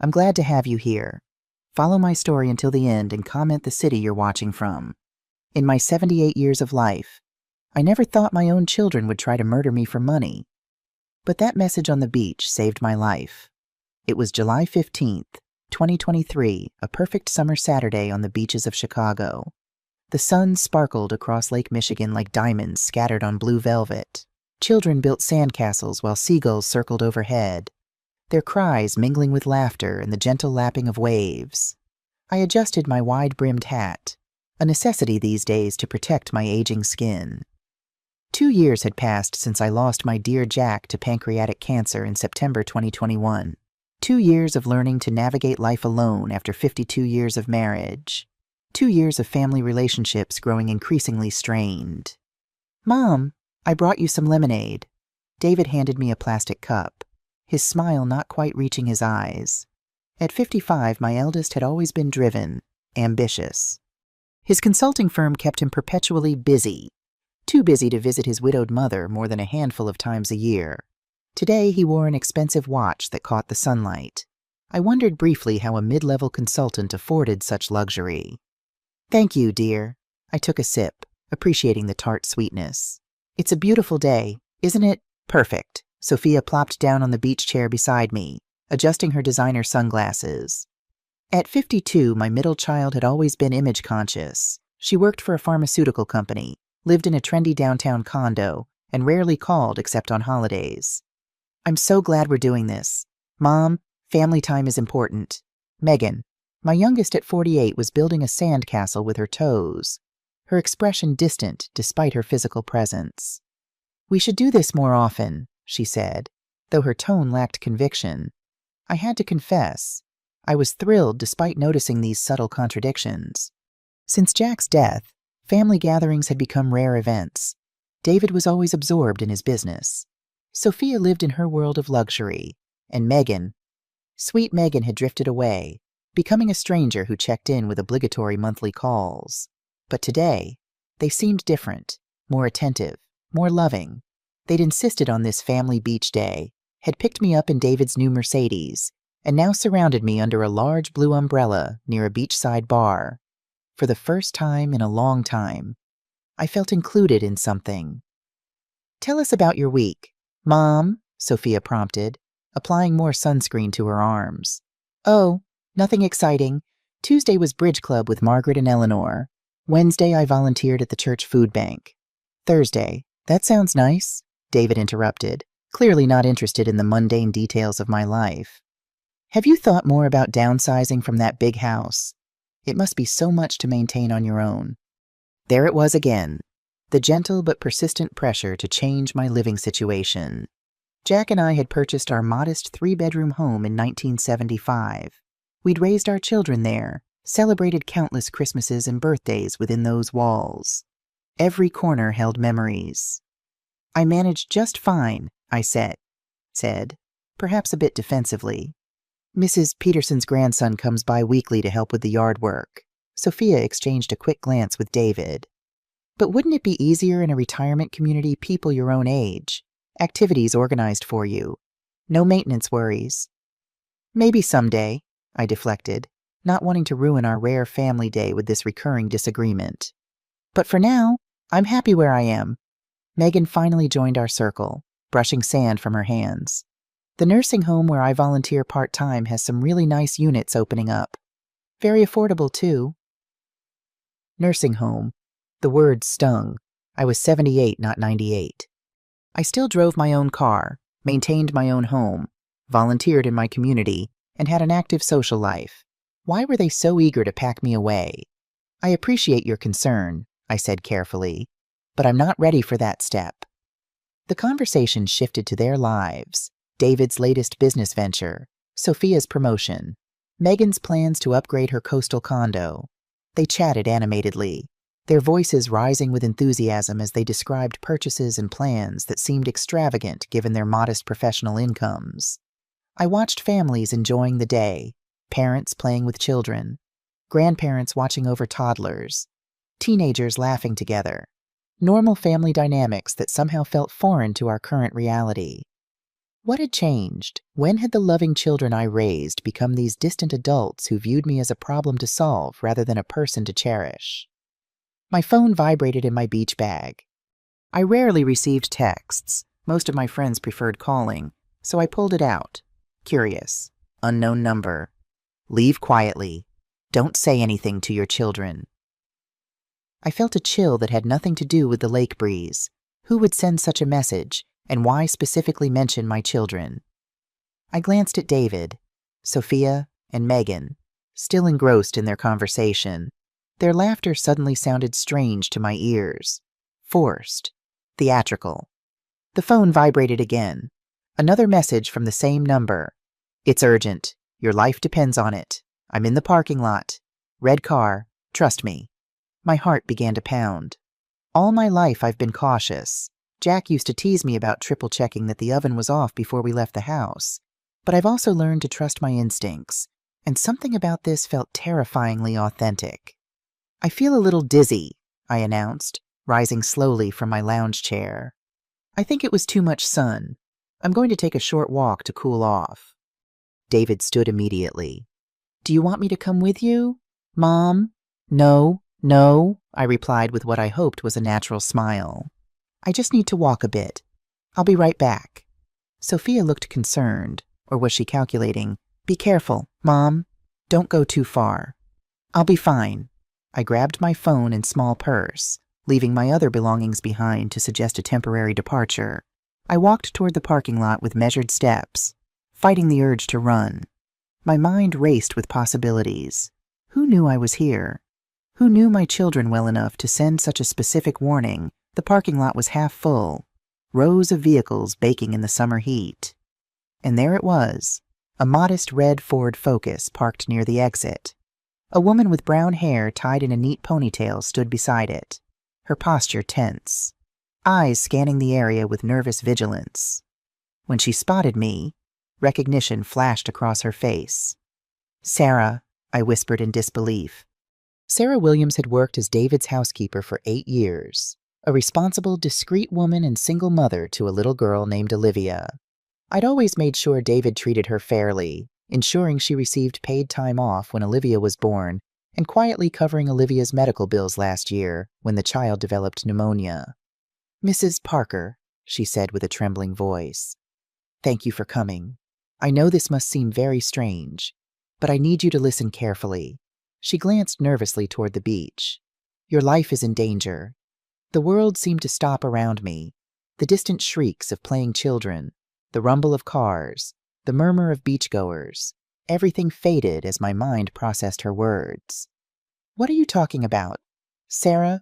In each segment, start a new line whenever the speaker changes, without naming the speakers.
I'm glad to have you here. Follow my story until the end and comment the city you're watching from. In my 78 years of life, I never thought my own children would try to murder me for money. But that message on the beach saved my life. It was July 15th, 2023, a perfect summer Saturday on the beaches of Chicago. The sun sparkled across Lake Michigan like diamonds scattered on blue velvet. Children built sandcastles while seagulls circled overhead, their cries mingling with laughter and the gentle lapping of waves. I adjusted my wide-brimmed hat, a necessity these days to protect my aging skin. 2 years had passed since I lost my dear Jack to pancreatic cancer in September 2021. 2 years of learning to navigate life alone after 52 years of marriage. 2 years of family relationships growing increasingly strained. "Mom, I brought you some lemonade." David handed me a plastic cup, his smile not quite reaching his eyes. At 55, my eldest had always been driven, ambitious. His consulting firm kept him perpetually busy, too busy to visit his widowed mother more than a handful of times a year. Today, he wore an expensive watch that caught the sunlight. I wondered briefly how a mid-level consultant afforded such luxury. "Thank you, dear." I took a sip, appreciating the tart sweetness. "It's a beautiful day, isn't it?" "Perfect." Sophia plopped down on the beach chair beside me, adjusting her designer sunglasses. At 52, my middle child had always been image-conscious. She worked for a pharmaceutical company, lived in a trendy downtown condo, and rarely called except on holidays. "I'm so glad we're doing this. Mom, family time is important." Megan, my youngest at 48, was building a sandcastle with her toes, her expression distant despite her physical presence. "We should do this more often," she said, though her tone lacked conviction. I had to confess, I was thrilled despite noticing these subtle contradictions. Since Jack's death, family gatherings had become rare events. David was always absorbed in his business. Sophia lived in her world of luxury, and Megan, sweet Megan, had drifted away, becoming a stranger who checked in with obligatory monthly calls. But today, they seemed different, more attentive, more loving. They'd insisted on this family beach day, had picked me up in David's new Mercedes, and now surrounded me under a large blue umbrella near a beachside bar. For the first time in a long time, I felt included in something. "Tell us about your week." "Mom," Sophia prompted, applying more sunscreen to her arms. "Oh, nothing exciting. Tuesday was bridge club with Margaret and Eleanor. Wednesday I volunteered at the church food bank. Thursday—" "That sounds nice," David interrupted, clearly not interested in the mundane details of my life. "Have you thought more about downsizing from that big house? It must be so much to maintain on your own." There it was again, the gentle but persistent pressure to change my living situation. Jack and I had purchased our modest 3-bedroom home in 1975. We'd raised our children there, celebrated countless Christmases and birthdays within those walls. Every corner held memories. "I managed just fine," I said, perhaps a bit defensively. "Mrs. Peterson's grandson comes by weekly to help with the yard work." Sophia exchanged a quick glance with David. "But wouldn't it be easier in a retirement community, people your own age? Activities organized for you. No maintenance worries." "Maybe someday," I deflected, not wanting to ruin our rare family day with this recurring disagreement. "But for now, I'm happy where I am." Megan finally joined our circle, brushing sand from her hands. "The nursing home where I volunteer part-time has some really nice units opening up. Very affordable, too." Nursing home. The word stung. I was 78, not 98. I still drove my own car, maintained my own home, volunteered in my community, and had an active social life. Why were they so eager to pack me away? "I appreciate your concern," I said carefully, "but I'm not ready for that step." The conversation shifted to their lives, David's latest business venture, Sophia's promotion, Megan's plans to upgrade her coastal condo. They chatted animatedly, their voices rising with enthusiasm as they described purchases and plans that seemed extravagant given their modest professional incomes. I watched families enjoying the day, parents playing with children, grandparents watching over toddlers, teenagers laughing together, normal family dynamics that somehow felt foreign to our current reality. What had changed? When had the loving children I raised become these distant adults who viewed me as a problem to solve rather than a person to cherish? My phone vibrated in my beach bag. I rarely received texts. Most of my friends preferred calling, so I pulled it out. Curious. Unknown number. Leave quietly. Don't say anything to your children. I felt a chill that had nothing to do with the lake breeze. Who would send such a message, and why specifically mention my children? I glanced at David, Sophia, and Megan, still engrossed in their conversation. Their laughter suddenly sounded strange to my ears. Forced. Theatrical. The phone vibrated again. Another message from the same number. It's urgent. Your life depends on it. I'm in the parking lot. Red car. Trust me. My heart began to pound. All my life I've been cautious. Jack used to tease me about triple-checking that the oven was off before we left the house. But I've also learned to trust my instincts, and something about this felt terrifyingly authentic. I feel a little dizzy, I announced, rising slowly from my lounge chair. I think it was too much sun. I'm going to take a short walk to cool off. David stood immediately. Do you want me to come with you? Mom? No, I replied with what I hoped was a natural smile. I just need to walk a bit. I'll be right back. Sophia looked concerned, or was she calculating? Be careful, Mom. Don't go too far. I'll be fine. I grabbed my phone and small purse, leaving my other belongings behind to suggest a temporary departure. I walked toward the parking lot with measured steps, fighting the urge to run. My mind raced with possibilities. Who knew I was here? Who knew my children well enough to send such a specific warning? The parking lot was half full, rows of vehicles baking in the summer heat. And there it was, a modest red Ford Focus parked near the exit. A woman with brown hair tied in a neat ponytail stood beside it, her posture tense, eyes scanning the area with nervous vigilance. When she spotted me, recognition flashed across her face. Sarah, I whispered in disbelief. Sarah Williams had worked as David's housekeeper for 8 years, a responsible, discreet woman and single mother to a little girl named Olivia. I'd always made sure David treated her fairly, ensuring she received paid time off when Olivia was born and quietly covering Olivia's medical bills last year when the child developed pneumonia. Mrs. Parker, she said with a trembling voice, thank you for coming. I know this must seem very strange, but I need you to listen carefully. She glanced nervously toward the beach. Your life is in danger. The world seemed to stop around me. The distant shrieks of playing children, the rumble of cars, the murmur of beachgoers. Everything faded as my mind processed her words. What are you talking about? Sarah?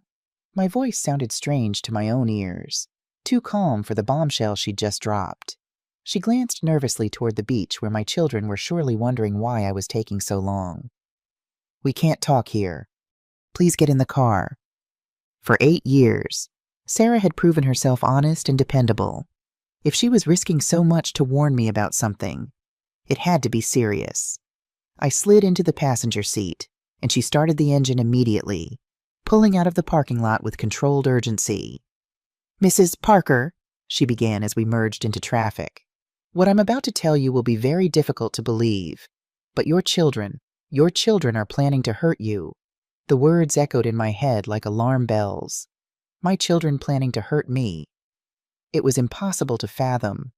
My voice sounded strange to my own ears, too calm for the bombshell she'd just dropped. She glanced nervously toward the beach where my children were surely wondering why I was taking so long. We can't talk here. Please get in the car. For 8 years, Sarah had proven herself honest and dependable. If she was risking so much to warn me about something, it had to be serious. I slid into the passenger seat, and she started the engine immediately, pulling out of the parking lot with controlled urgency. Mrs. Parker, she began as we merged into traffic. What I'm about to tell you will be very difficult to believe, but your children are planning to hurt you. The words echoed in my head like alarm bells. My children planning to hurt me. It was impossible to fathom.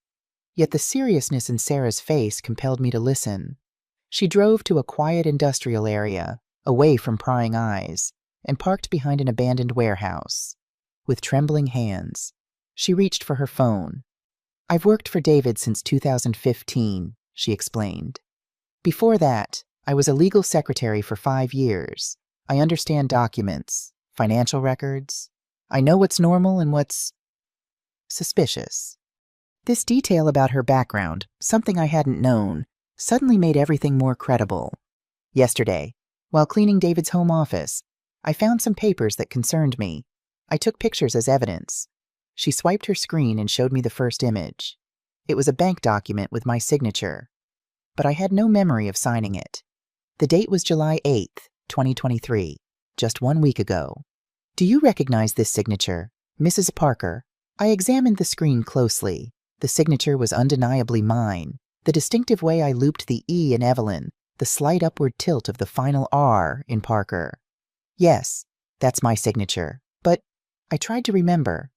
Yet the seriousness in Sarah's face compelled me to listen. She drove to a quiet industrial area, away from prying eyes, and parked behind an abandoned warehouse. With trembling hands, she reached for her phone. I've worked for David since 2015, she explained. Before that, I was a legal secretary for 5 years. I understand documents, financial records. I know what's normal and what's suspicious. This detail about her background, something I hadn't known, suddenly made everything more credible. Yesterday, while cleaning David's home office, I found some papers that concerned me. I took pictures as evidence. She swiped her screen and showed me the first image. It was a bank document with my signature, but I had no memory of signing it. The date was July 8th, 2023, just 1 week ago. Do you recognize this signature, Mrs. Parker? I examined the screen closely. The signature was undeniably mine. The distinctive way I looped the E in Evelyn, the slight upward tilt of the final R in Parker. Yes, that's my signature. But I tried to remember.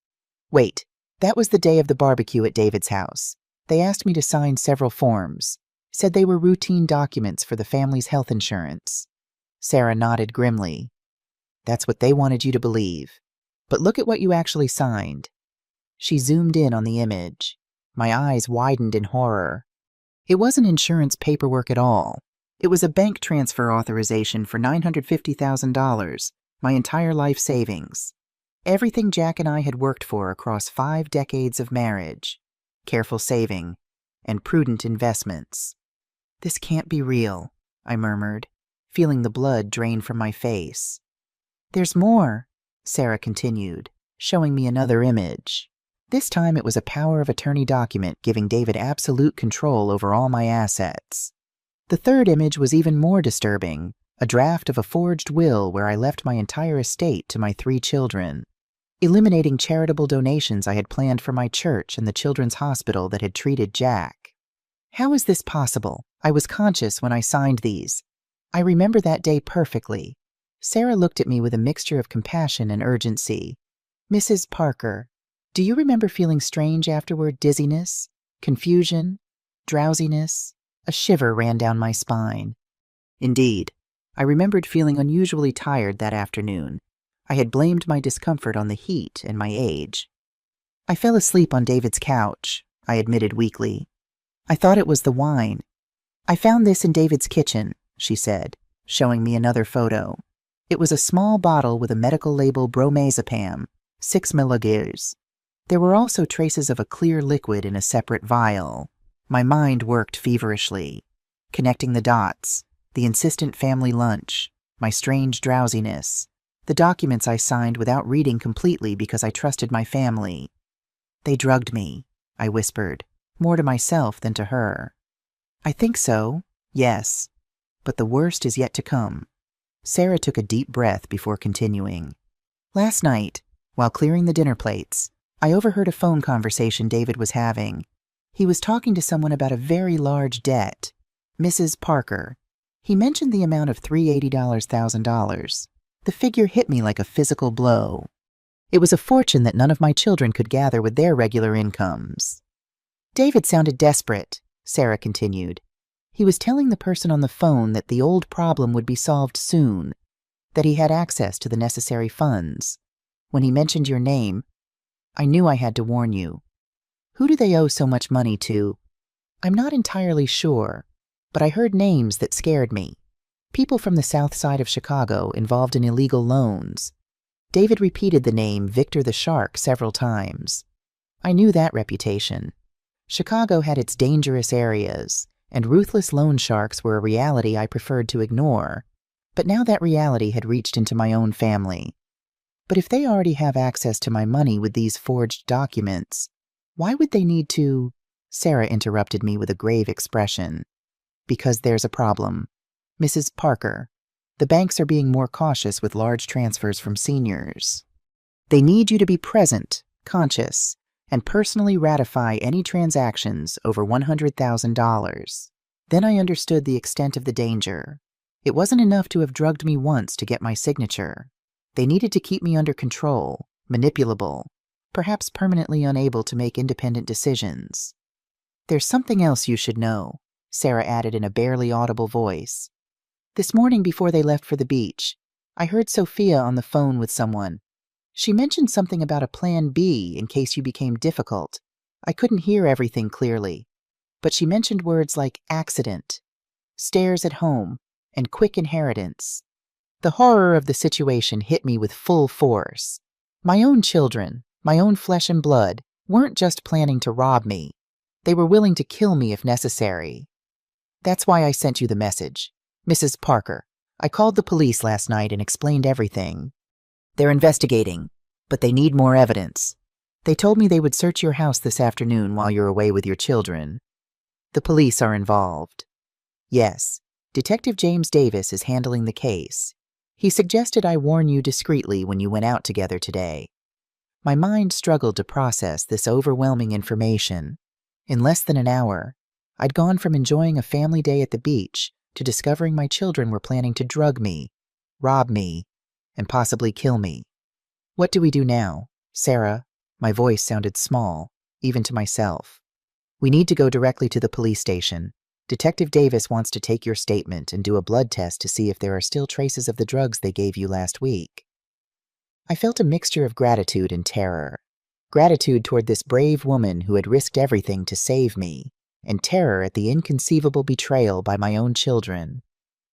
Wait, that was the day of the barbecue at David's house. They asked me to sign several forms. Said they were routine documents for the family's health insurance. Sarah nodded grimly. That's what they wanted you to believe. But look at what you actually signed. She zoomed in on the image. My eyes widened in horror. It wasn't insurance paperwork at all. It was a bank transfer authorization for $950,000, my entire life savings. Everything Jack and I had worked for across 5 decades of marriage, careful saving, and prudent investments. This can't be real, I murmured, feeling the blood drain from my face. There's more, Sarah continued, showing me another image. This time it was a power of attorney document giving David absolute control over all my assets. The third image was even more disturbing, a draft of a forged will where I left my entire estate to my 3 children, eliminating charitable donations I had planned for my church and the children's hospital that had treated Jack. How is this possible? I was conscious when I signed these. I remember that day perfectly. Sarah looked at me with a mixture of compassion and urgency. Mrs. Parker, do you remember feeling strange afterward? Dizziness? Confusion? Drowsiness? A shiver ran down my spine. Indeed, I remembered feeling unusually tired that afternoon. I had blamed my discomfort on the heat and my age. I fell asleep on David's couch, I admitted weakly. I thought it was the wine. I found this in David's kitchen, she said, showing me another photo. It was a small bottle with a medical label bromazepam, 6 mg. There were also traces of a clear liquid in a separate vial. My mind worked feverishly, connecting the dots, the insistent family lunch, my strange drowsiness, the documents I signed without reading completely because I trusted my family. They drugged me, I whispered, more to myself than to her. I think so, yes, but the worst is yet to come. Sarah took a deep breath before continuing. Last night, while clearing the dinner plates, I overheard a phone conversation David was having. He was talking to someone about a very large debt, Mrs. Parker. He mentioned the amount of $380,000. The figure hit me like a physical blow. It was a fortune that none of my children could gather with their regular incomes. David sounded desperate, Sarah continued. He was telling the person on the phone that the old problem would be solved soon, that he had access to the necessary funds. When he mentioned your name, I knew I had to warn you. Who do they owe so much money to? I'm not entirely sure, but I heard names that scared me. People from the south side of Chicago involved in illegal loans. David repeated the name Victor the Shark several times. I knew that reputation. Chicago had its dangerous areas, and ruthless loan sharks were a reality I preferred to ignore. But now that reality had reached into my own family. But if they already have access to my money with these forged documents, why would they need to? Sarah interrupted me with a grave expression. Because there's a problem. Mrs. Parker, the banks are being more cautious with large transfers from seniors. They need you to be present, conscious, and personally ratify any transactions over $100,000. Then I understood the extent of the danger. It wasn't enough to have drugged me once to get my signature. They needed to keep me under control, manipulable, perhaps permanently unable to make independent decisions. There's something else you should know, Sarah added in a barely audible voice. This morning before they left for the beach, I heard Sophia on the phone with someone. She mentioned something about a plan B in case you became difficult. I couldn't hear everything clearly, but she mentioned words like accident, stairs at home, and quick inheritance. The horror of the situation hit me with full force. My own children, my own flesh and blood, weren't just planning to rob me. They were willing to kill me if necessary. That's why I sent you the message. Mrs. Parker, I called the police last night and explained everything. They're investigating, but they need more evidence. They told me they would search your house this afternoon while you're away with your children. The police are involved. Yes, Detective James Davis is handling the case. He suggested I warn you discreetly when you went out together today. My mind struggled to process this overwhelming information. In less than an hour, I'd gone from enjoying a family day at the beach to discovering my children were planning to drug me, rob me, and possibly kill me. What do we do now, Sarah? My voice sounded small, even to myself. We need to go directly to the police station. Detective Davis wants to take your statement and do a blood test to see if there are still traces of the drugs they gave you last week. I felt a mixture of gratitude and terror. Gratitude toward this brave woman who had risked everything to save me, and terror at the inconceivable betrayal by my own children.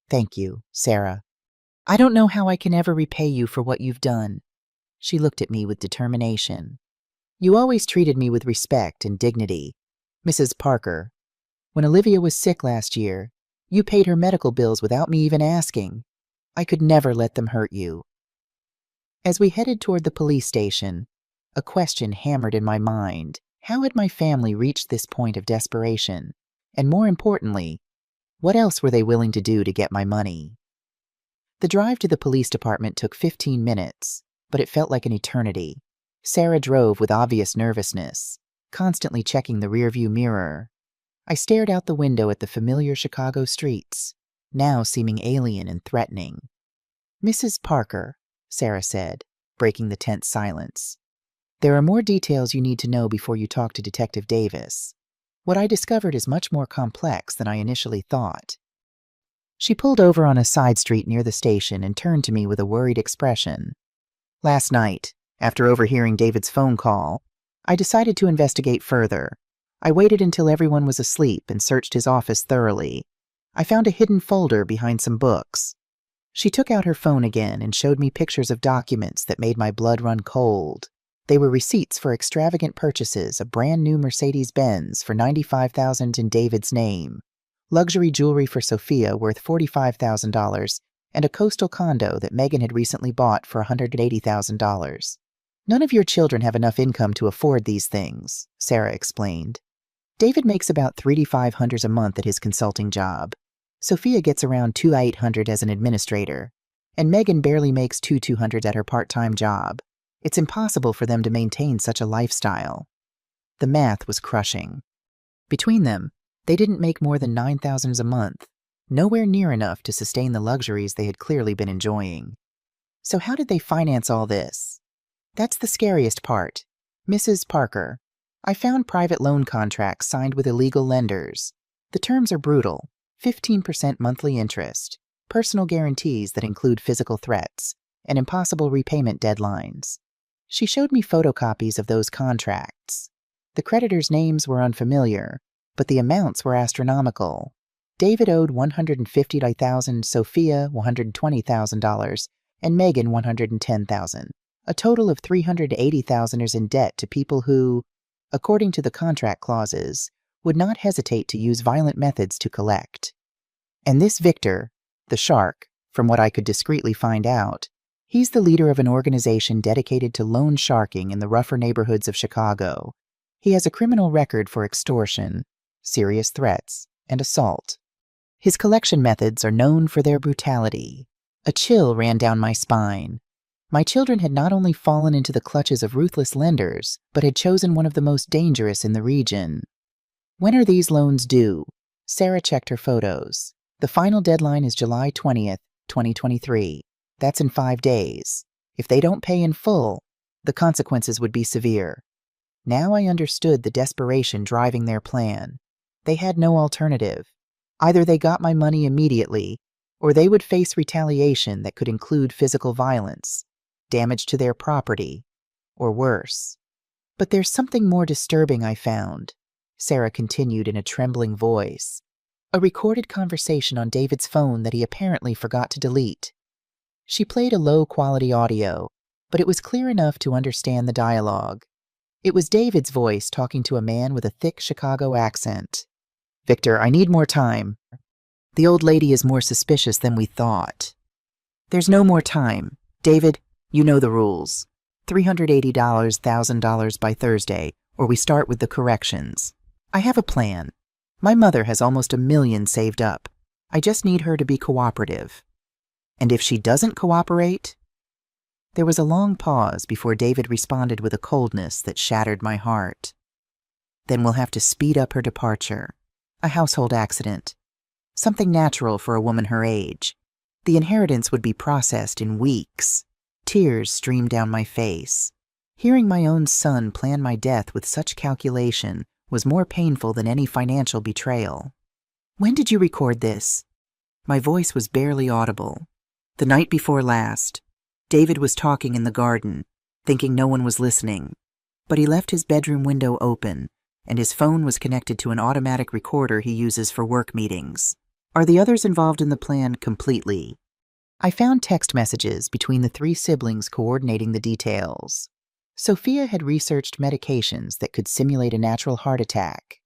Thank you, Sarah. I don't know how I can ever repay you for what you've done. She looked at me with determination. You always treated me with respect and dignity. Mrs. Parker, when Olivia was sick last year, you paid her medical bills without me even asking. I could never let them hurt you. As we headed toward the police station, a question hammered in my mind. How had my family reached this point of desperation? And more importantly, what else were they willing to do to get my money? The drive to the police department took 15 minutes, but it felt like an eternity. Sarah drove with obvious nervousness, constantly checking the rearview mirror. I stared out the window at the familiar Chicago streets, now seeming alien and threatening. Mrs. Parker, Sarah said, breaking the tense silence. There are more details you need to know before you talk to Detective Davis. What I discovered is much more complex than I initially thought. She pulled over on a side street near the station and turned to me with a worried expression. Last night, after overhearing David's phone call, I decided to investigate further. I waited until everyone was asleep and searched his office thoroughly. I found a hidden folder behind some books. She took out her phone again and showed me pictures of documents that made my blood run cold. They were receipts for extravagant purchases, a brand new Mercedes-Benz for $95,000 in David's name, luxury jewelry for Sophia worth $45,000, and a coastal condo that Megan had recently bought for $180,000. None of your children have enough income to afford these things, Sarah explained. David makes about $3,500 a month at his consulting job. Sophia gets around $2,800 as an administrator, and Megan barely makes $2,200 at her part-time job. It's impossible for them to maintain such a lifestyle. The math was crushing. Between them, they didn't make more than $9,000 a month, nowhere near enough to sustain the luxuries they had clearly been enjoying. So how did they finance all this? That's the scariest part. Mrs. Parker, I found private loan contracts signed with illegal lenders. The terms are brutal. 15% monthly interest, personal guarantees that include physical threats, and impossible repayment deadlines. She showed me photocopies of those contracts. The creditors' names were unfamiliar, but the amounts were astronomical. David owed $150,000, Sophia $120,000, and Megan $110,000. A total of $380,000 in debt to people who, according to the contract clauses, would not hesitate to use violent methods to collect. And this Victor, the shark, from what I could discreetly find out, he's the leader of an organization dedicated to loan sharking in the rougher neighborhoods of Chicago. He has a criminal record for extortion, serious threats, and assault. His collection methods are known for their brutality. A chill ran down my spine. My children had not only fallen into the clutches of ruthless lenders, but had chosen one of the most dangerous in the region. When are these loans due? Sarah checked her photos. The final deadline is July 20th, 2023. That's in 5 days. If they don't pay in full, the consequences would be severe. Now I understood the desperation driving their plan. They had no alternative. Either they got my money immediately, or they would face retaliation that could include physical violence, damage to their property, or worse. But there's something more disturbing I found, Sarah continued in a trembling voice. A recorded conversation on David's phone that he apparently forgot to delete. She played a low-quality audio, but it was clear enough to understand the dialogue. It was David's voice talking to a man with a thick Chicago accent. Victor, I need more time. The old lady is more suspicious than we thought. There's no more time. David, you know the rules. $380, $1,000 by Thursday, or we start with the corrections. I have a plan. My mother has almost $1 million saved up. I just need her to be cooperative. And if she doesn't cooperate? There was a long pause before David responded with a coldness that shattered my heart. Then we'll have to speed up her departure. A household accident. Something natural for a woman her age. The inheritance would be processed in weeks. Tears streamed down my face. Hearing my own son plan my death with such calculation was more painful than any financial betrayal. When did you record this? My voice was barely audible. The night before last. David was talking in the garden, thinking no one was listening. But he left his bedroom window open, and his phone was connected to an automatic recorder he uses for work meetings. Are the others involved in the plan completely? I found text messages between the 3 siblings coordinating the details. Sophia had researched medications that could simulate a natural heart attack.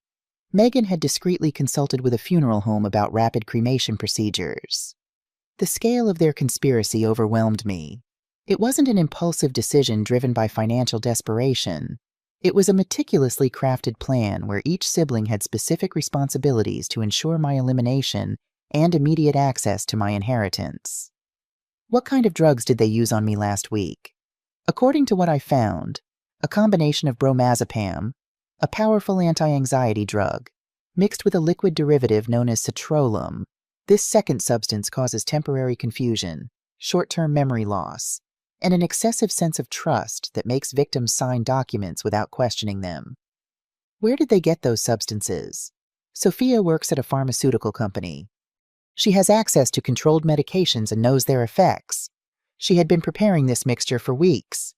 Megan had discreetly consulted with a funeral home about rapid cremation procedures. The scale of their conspiracy overwhelmed me. It wasn't an impulsive decision driven by financial desperation. It was a meticulously crafted plan where each sibling had specific responsibilities to ensure my elimination and immediate access to my inheritance. What kind of drugs did they use on me last week? According to what I found, a combination of bromazepam, a powerful anti-anxiety drug, mixed with a liquid derivative known as citrulline. This second substance causes temporary confusion, short-term memory loss, and an excessive sense of trust that makes victims sign documents without questioning them. Where did they get those substances? Sophia works at a pharmaceutical company. She has access to controlled medications and knows their effects. She had been preparing this mixture for weeks.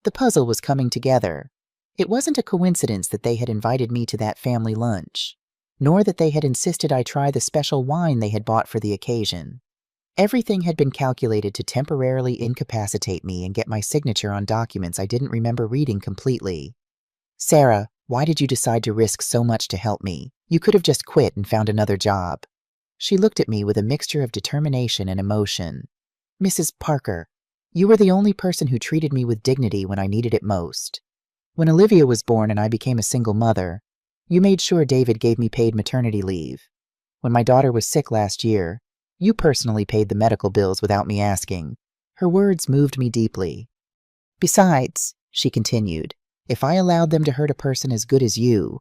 The puzzle was coming together. It wasn't a coincidence that they had invited me to that family lunch, nor that they had insisted I try the special wine they had bought for the occasion. Everything had been calculated to temporarily incapacitate me and get my signature on documents I didn't remember reading completely. Sarah, why did you decide to risk so much to help me? You could have just quit and found another job. She looked at me with a mixture of determination and emotion. Mrs. Parker, you were the only person who treated me with dignity when I needed it most. When Olivia was born and I became a single mother, you made sure David gave me paid maternity leave. When my daughter was sick last year, you personally paid the medical bills without me asking. Her words moved me deeply. Besides, she continued, if I allowed them to hurt a person as good as you,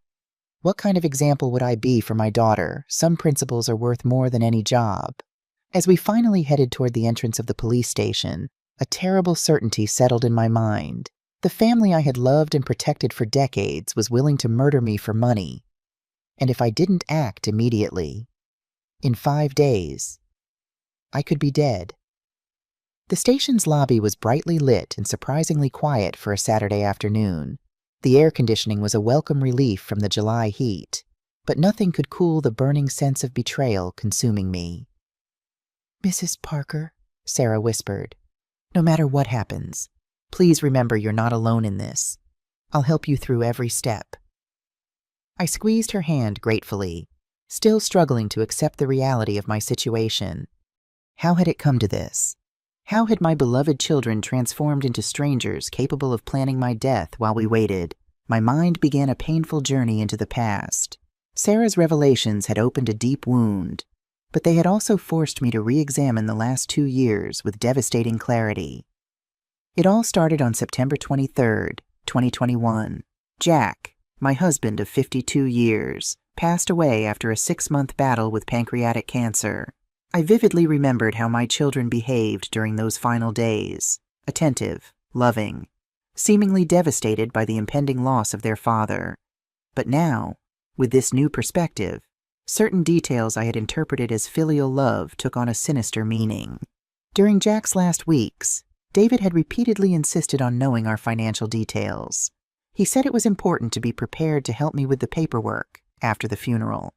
what kind of example would I be for my daughter? Some principles are worth more than any job. As we finally headed toward the entrance of the police station, a terrible certainty settled in my mind. The family I had loved and protected for decades was willing to murder me for money. And if I didn't act immediately, in 5 days, I could be dead. The station's lobby was brightly lit and surprisingly quiet for a Saturday afternoon. The air conditioning was a welcome relief from the July heat, but nothing could cool the burning sense of betrayal consuming me. Mrs. Parker, Sarah whispered, no matter what happens, please remember you're not alone in this. I'll help you through every step. I squeezed her hand gratefully, still struggling to accept the reality of my situation. How had it come to this? How had my beloved children transformed into strangers capable of planning my death while we waited? My mind began a painful journey into the past. Sarah's revelations had opened a deep wound, but they had also forced me to re-examine the last 2 years with devastating clarity. It all started on September 23rd, 2021. Jack, my husband of 52 years, passed away after a 6-month battle with pancreatic cancer. I vividly remembered how my children behaved during those final days, attentive, loving, seemingly devastated by the impending loss of their father. But now, with this new perspective, certain details I had interpreted as filial love took on a sinister meaning. During Jack's last weeks, David had repeatedly insisted on knowing our financial details. He said it was important to be prepared to help me with the paperwork after the funeral.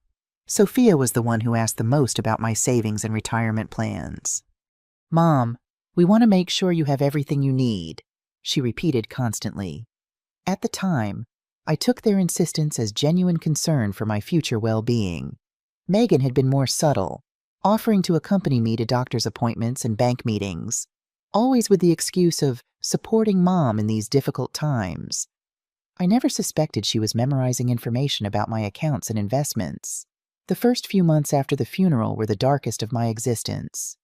Sophia was the one who asked the most about my savings and retirement plans. Mom, we want to make sure you have everything you need, she repeated constantly. At the time, I took their insistence as genuine concern for my future well-being. Megan had been more subtle, offering to accompany me to doctor's appointments and bank meetings, always with the excuse of supporting Mom in these difficult times. I never suspected she was memorizing information about my accounts and investments. The first few months after the funeral were the darkest of my existence.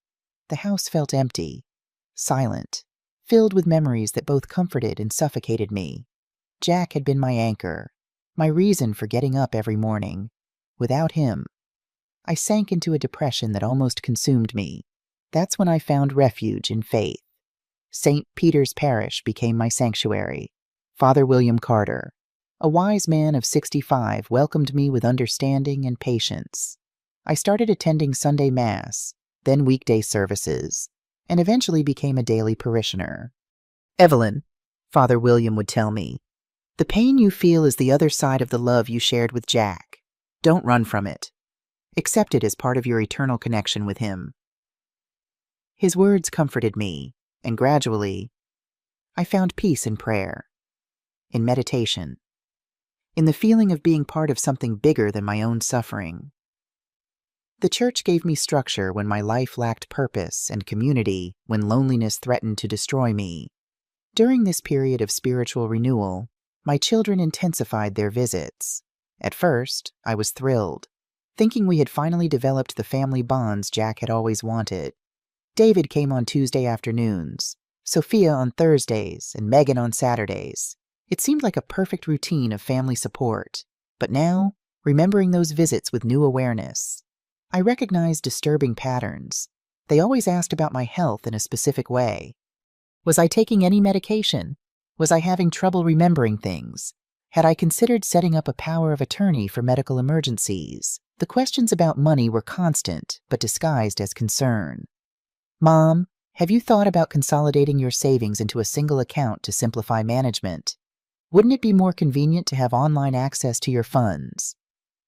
The house felt empty, silent, filled with memories that both comforted and suffocated me. Jack had been my anchor, my reason for getting up every morning. Without him, I sank into a depression that almost consumed me. That's when I found refuge in faith. St. Peter's Parish became my sanctuary. Father William Carter, a wise man of 65, welcomed me with understanding and patience. I started attending Sunday Mass, then weekday services, and eventually became a daily parishioner. Evelyn, Father William would tell me, the pain you feel is the other side of the love you shared with Jack. Don't run from it. Accept it as part of your eternal connection with him. His words comforted me, and gradually, I found peace in prayer, in meditation, in the feeling of being part of something bigger than my own suffering. The church gave me structure when my life lacked purpose and community when loneliness threatened to destroy me. During this period of spiritual renewal, my children intensified their visits. At first, I was thrilled, thinking we had finally developed the family bonds Jack had always wanted. David came on Tuesday afternoons, Sophia on Thursdays, and Megan on Saturdays. It seemed like a perfect routine of family support. But now, remembering those visits with new awareness, I recognized disturbing patterns. They always asked about my health in a specific way. Was I taking any medication? Was I having trouble remembering things? Had I considered setting up a power of attorney for medical emergencies? The questions about money were constant, but disguised as concern. Mom, have you thought about consolidating your savings into a single account to simplify management? Wouldn't it be more convenient to have online access to your funds?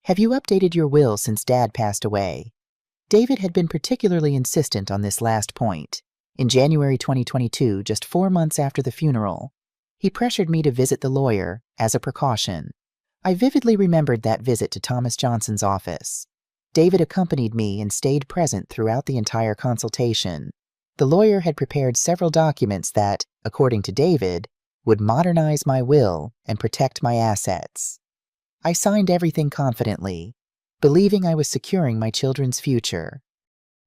Have you updated your will since Dad passed away? David had been particularly insistent on this last point. In January 2022, just 4 months after the funeral, he pressured me to visit the lawyer as a precaution. I vividly remembered that visit to Thomas Johnson's office. David accompanied me and stayed present throughout the entire consultation. The lawyer had prepared several documents that, according to David, would modernize my will and protect my assets. I signed everything confidently, believing I was securing my children's future.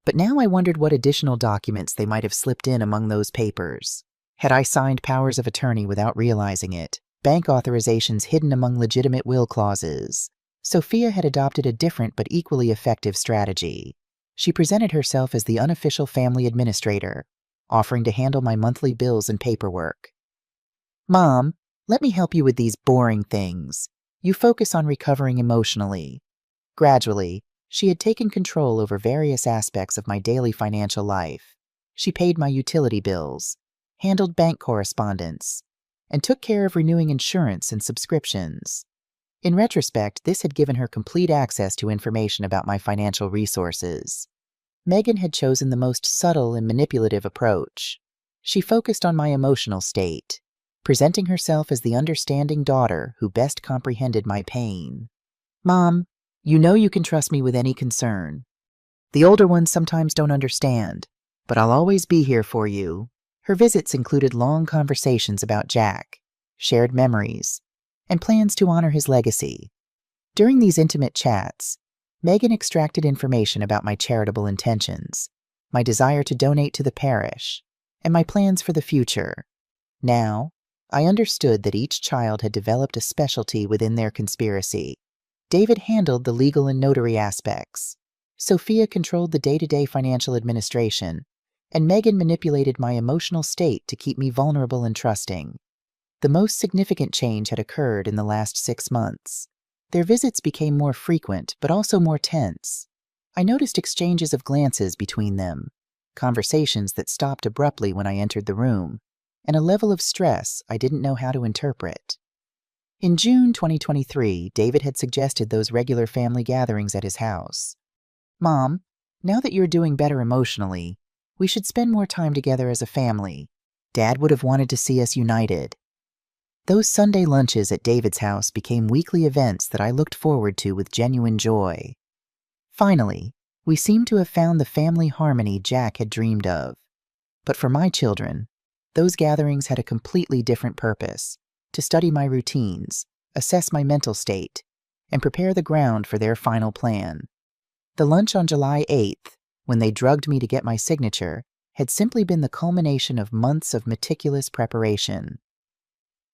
But now I wondered what additional documents they might have slipped in among those papers. Had I signed powers of attorney without realizing it? Bank authorizations hidden among legitimate will clauses? Sophia had adopted a different but equally effective strategy. She presented herself as the unofficial family administrator, offering to handle my monthly bills and paperwork. Mom, let me help you with these boring things. You focus on recovering emotionally. Gradually, she had taken control over various aspects of my daily financial life. She paid my utility bills, handled bank correspondence, and took care of renewing insurance and subscriptions. In retrospect, this had given her complete access to information about my financial resources. Megan had chosen the most subtle and manipulative approach. She focused on my emotional state, presenting herself as the understanding daughter who best comprehended my pain. Mom, you know you can trust me with any concern. The older ones sometimes don't understand, but I'll always be here for you. Her visits included long conversations about Jack, shared memories, and plans to honor his legacy. During these intimate chats, Megan extracted information about my charitable intentions, my desire to donate to the parish, and my plans for the future. Now, I understood that each child had developed a specialty within their conspiracy. David handled the legal and notary aspects. Sophia controlled the day-to-day financial administration, and Megan manipulated my emotional state to keep me vulnerable and trusting. The most significant change had occurred in the last 6 months. Their visits became more frequent, but also more tense. I noticed exchanges of glances between them, conversations that stopped abruptly when I entered the room, and a level of stress I didn't know how to interpret. In June 2023, David had suggested those regular family gatherings at his house. Mom, now that you're doing better emotionally, we should spend more time together as a family. Dad would have wanted to see us united. Those Sunday lunches at David's house became weekly events that I looked forward to with genuine joy. Finally, we seemed to have found the family harmony Jack had dreamed of. But for my children, those gatherings had a completely different purpose: to study my routines, assess my mental state, and prepare the ground for their final plan. The lunch on July 8th, when they drugged me to get my signature, had simply been the culmination of months of meticulous preparation.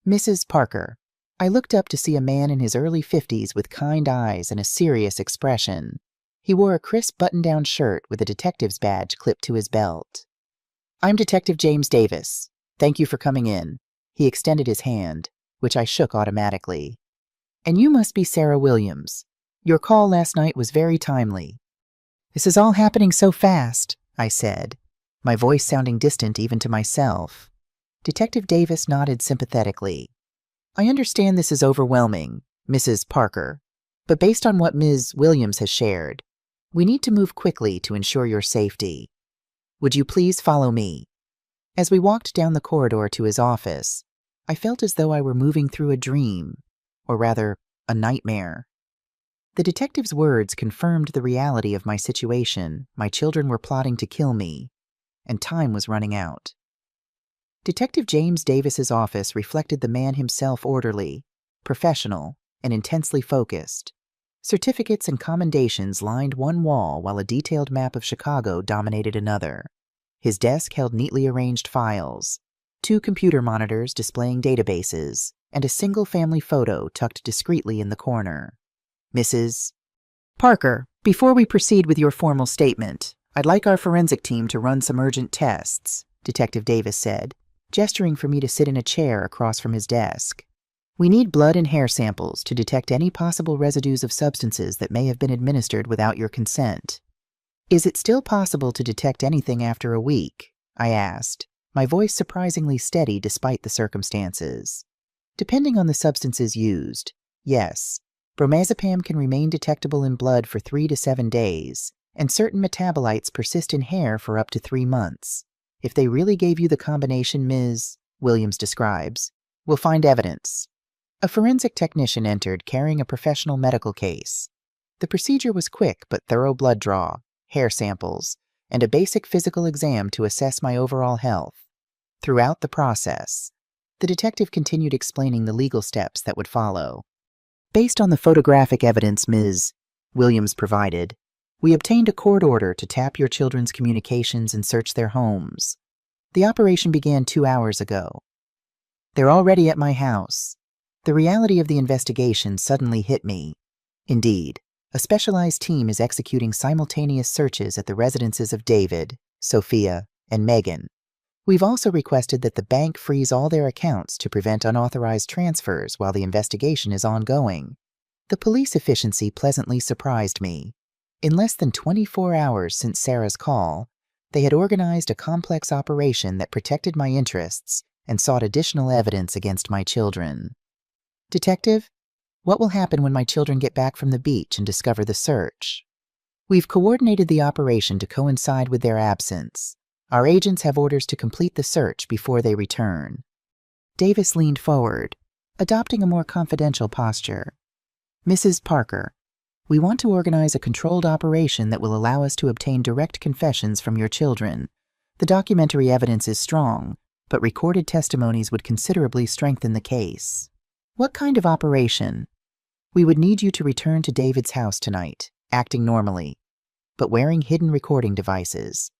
Mrs. Parker, I looked up to see a man in his early 50s with kind eyes and a serious expression. He wore a crisp button-down shirt with a detective's badge clipped to his belt. "I'm Detective James Davis. Thank you for coming in." He extended his hand, which I shook automatically. "And you must be Sarah Williams. Your call last night was very timely." "This is all happening so fast," I said, my voice sounding distant even to myself. Detective Davis nodded sympathetically. "I understand this is overwhelming, Mrs. Parker, but based on what Ms. Williams has shared, we need to move quickly to ensure your safety. Would you please follow me?" As we walked down the corridor to his office, I felt as though I were moving through a dream, or rather, a nightmare. The detective's words confirmed the reality of my situation. My children were plotting to kill me, and time was running out. Detective James Davis's office reflected the man himself: orderly, professional, and intensely focused. Certificates and commendations lined one wall while a detailed map of Chicago dominated another. His desk held neatly arranged files, 2 computer monitors displaying databases, and a single family photo tucked discreetly in the corner. "Mrs. Parker, before we proceed with your formal statement, I'd like our forensic team to run some urgent tests," Detective Davis said, gesturing for me to sit in a chair across from his desk. "We need blood and hair samples to detect any possible residues of substances that may have been administered without your consent." "Is it still possible to detect anything after a week?" I asked, my voice surprisingly steady despite the circumstances. "Depending on the substances used, yes. Bromazepam can remain detectable in blood for 3 to 7 days, and certain metabolites persist in hair for up to 3 months. If they really gave you the combination Ms. Williams describes, we'll find evidence." A forensic technician entered carrying a professional medical case. The procedure was quick but thorough: blood draw, hair samples, and a basic physical exam to assess my overall health. Throughout the process, the detective continued explaining the legal steps that would follow. "Based on the photographic evidence Ms. Williams provided, we obtained a court order to tap your children's communications and search their homes. The operation began 2 hours ago. They're already at my house." The reality of the investigation suddenly hit me. Indeed, a specialized team is executing simultaneous searches at the residences of David, Sophia, and Megan. We've also requested that the bank freeze all their accounts to prevent unauthorized transfers while the investigation is ongoing. The police efficiency pleasantly surprised me. In less than 24 hours since Sarah's call, they had organized a complex operation that protected my interests and sought additional evidence against my children. "Detective, what will happen when my children get back from the beach and discover the search?" "We've coordinated the operation to coincide with their absence. Our agents have orders to complete the search before they return." Davis leaned forward, adopting a more confidential posture. "Mrs. Parker, we want to organize a controlled operation that will allow us to obtain direct confessions from your children. The documentary evidence is strong, but recorded testimonies would considerably strengthen the case." "What kind of operation?" "We would need you to return to David's house tonight, acting normally, but wearing hidden recording devices.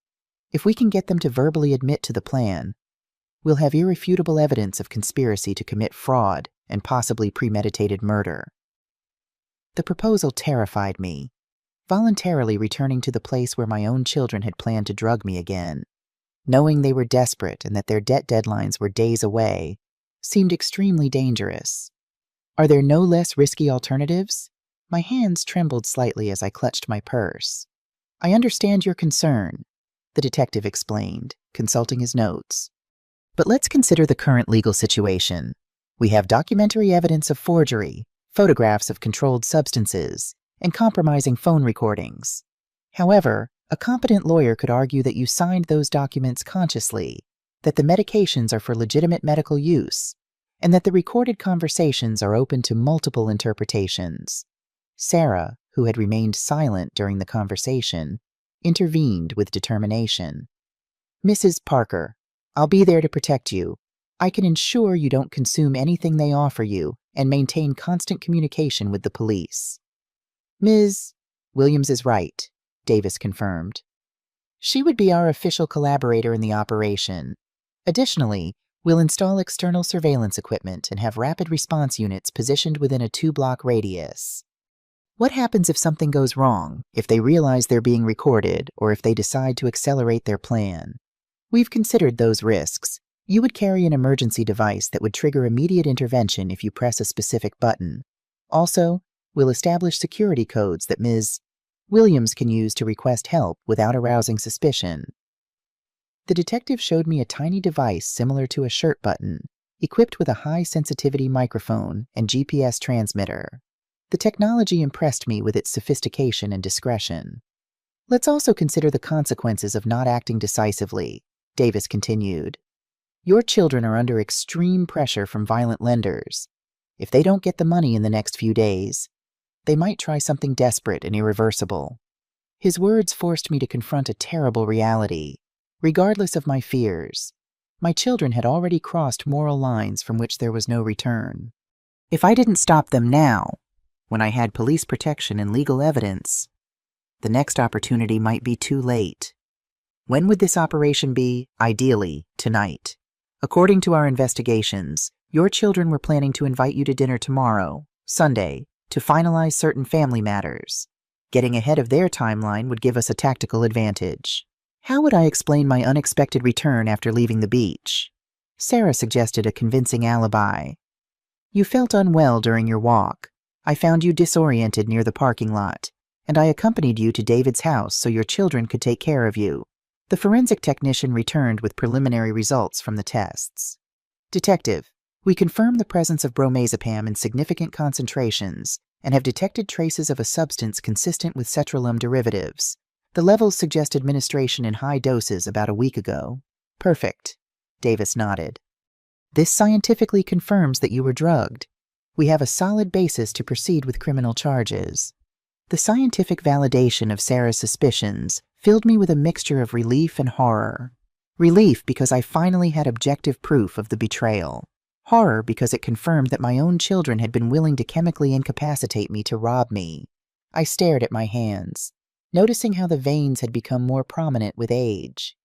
If we can get them to verbally admit to the plan, we'll have irrefutable evidence of conspiracy to commit fraud and possibly premeditated murder." The proposal terrified me. Voluntarily returning to the place where my own children had planned to drug me again, knowing they were desperate and that their debt deadlines were days away, seemed extremely dangerous. "Are there no less risky alternatives?" My hands trembled slightly as I clutched my purse. "I understand your concern," the detective explained, consulting his notes. "But let's consider the current legal situation. We have documentary evidence of forgery, photographs of controlled substances, and compromising phone recordings. However, a competent lawyer could argue that you signed those documents consciously, that the medications are for legitimate medical use, and that the recorded conversations are open to multiple interpretations." Sarah, who had remained silent during the conversation, intervened with determination. "Mrs. Parker, I'll be there to protect you. I can ensure you don't consume anything they offer you and maintain constant communication with the police." "Ms. Williams is right," Davis confirmed. "She would be our official collaborator in the operation. Additionally, We'll install external surveillance equipment and have rapid response units positioned within a 2-block radius. What happens if something goes wrong, if they realize they're being recorded, or if they decide to accelerate their plan? We've considered those risks. You would carry an emergency device that would trigger immediate intervention if you press a specific button. Also, we'll establish security codes that Ms. Williams can use to request help without arousing suspicion. The detective showed me a tiny device similar to a shirt button, equipped with a high-sensitivity microphone and GPS transmitter. The technology impressed me with its sophistication and discretion. Let's also consider the consequences of not acting decisively, Davis continued. Your children are under extreme pressure from violent lenders. If they don't get the money in the next few days, they might try something desperate and irreversible. His words forced me to confront a terrible reality. Regardless of my fears, my children had already crossed moral lines from which there was no return. If I didn't stop them now, when I had police protection and legal evidence, the next opportunity might be too late. When would this operation be? Ideally, tonight. According to our investigations, your children were planning to invite you to dinner tomorrow, Sunday, to finalize certain family matters. Getting ahead of their timeline would give us a tactical advantage. How would I explain my unexpected return after leaving the beach? Sarah suggested a convincing alibi. You felt unwell during your walk. I found you disoriented near the parking lot, and I accompanied you to David's house so your children could take care of you. The forensic technician returned with preliminary results from the tests. Detective, we confirm the presence of bromazepam in significant concentrations and have detected traces of a substance consistent with sertraline derivatives. The levels suggest administration in high doses about a week ago. Perfect. Davis nodded. This scientifically confirms that you were drugged. We have a solid basis to proceed with criminal charges. The scientific validation of Sarah's suspicions filled me with a mixture of relief and horror. Relief because I finally had objective proof of the betrayal. Horror because it confirmed that my own children had been willing to chemically incapacitate me to rob me. I stared at my hands, noticing how the veins had become more prominent with age.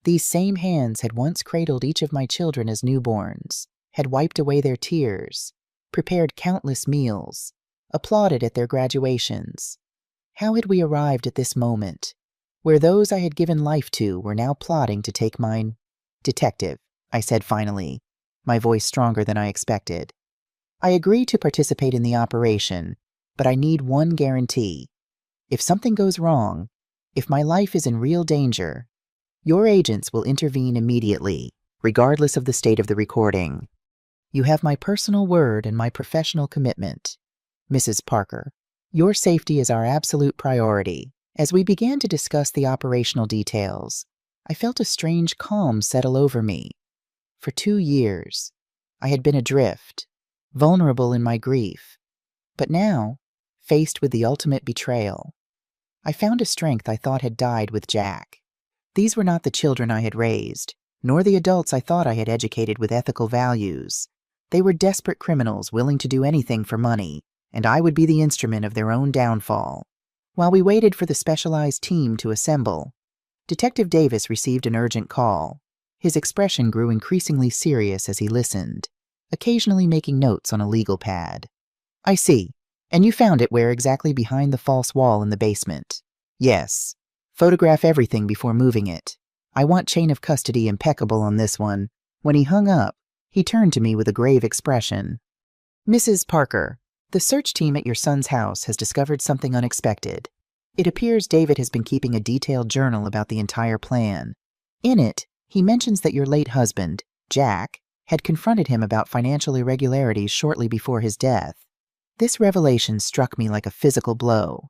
These same hands had once cradled each of my children as newborns, had wiped away their tears, prepared countless meals, applauded at their graduations. How had we arrived at this moment, where those I had given life to were now plotting to take mine? Detective, I said finally, my voice stronger than I expected. I agree to participate in the operation, but I need one guarantee. If something goes wrong, if my life is in real danger, your agents will intervene immediately, regardless of the state of the recording. You have my personal word and my professional commitment. Mrs. Parker, your safety is our absolute priority. As we began to discuss the operational details, I felt a strange calm settle over me. For 2 years, I had been adrift, vulnerable in my grief. But now, faced with the ultimate betrayal, I found a strength I thought had died with Jack. These were not the children I had raised, nor the adults I thought I had educated with ethical values. They were desperate criminals willing to do anything for money, and I would be the instrument of their own downfall. While we waited for the specialized team to assemble, Detective Davis received an urgent call. His expression grew increasingly serious as he listened, occasionally making notes on a legal pad. I see. And you found it where exactly? Behind the false wall in the basement? Yes. Photograph everything before moving it. I want chain of custody impeccable on this one. When he hung up, he turned to me with a grave expression. Mrs. Parker, the search team at your son's house has discovered something unexpected. It appears David has been keeping a detailed journal about the entire plan. In it, he mentions that your late husband, Jack, had confronted him about financial irregularities shortly before his death. This revelation struck me like a physical blow.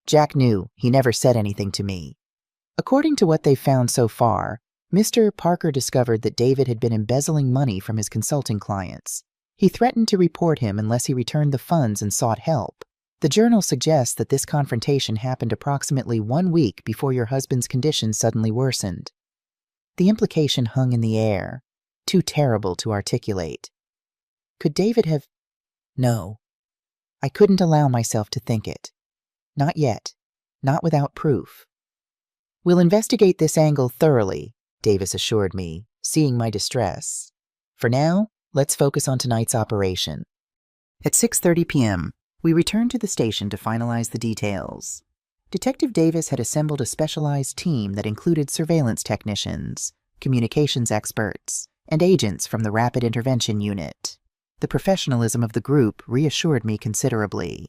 Jack knew, he never said anything to me. According to what they've found so far, Mr. Parker discovered that David had been embezzling money from his consulting clients. He threatened to report him unless he returned the funds and sought help. The journal suggests that this confrontation happened approximately 1 week before your husband's condition suddenly worsened. The implication hung in the air, too terrible to articulate. Could David have... No. I couldn't allow myself to think it. Not yet. Not without proof. We'll investigate this angle thoroughly, Davis assured me, seeing my distress. For now, let's focus on tonight's operation. At 6:30 p.m., we returned to the station to finalize the details. Detective Davis had assembled a specialized team that included surveillance technicians, communications experts, and agents from the Rapid Intervention Unit. The professionalism of the group reassured me considerably.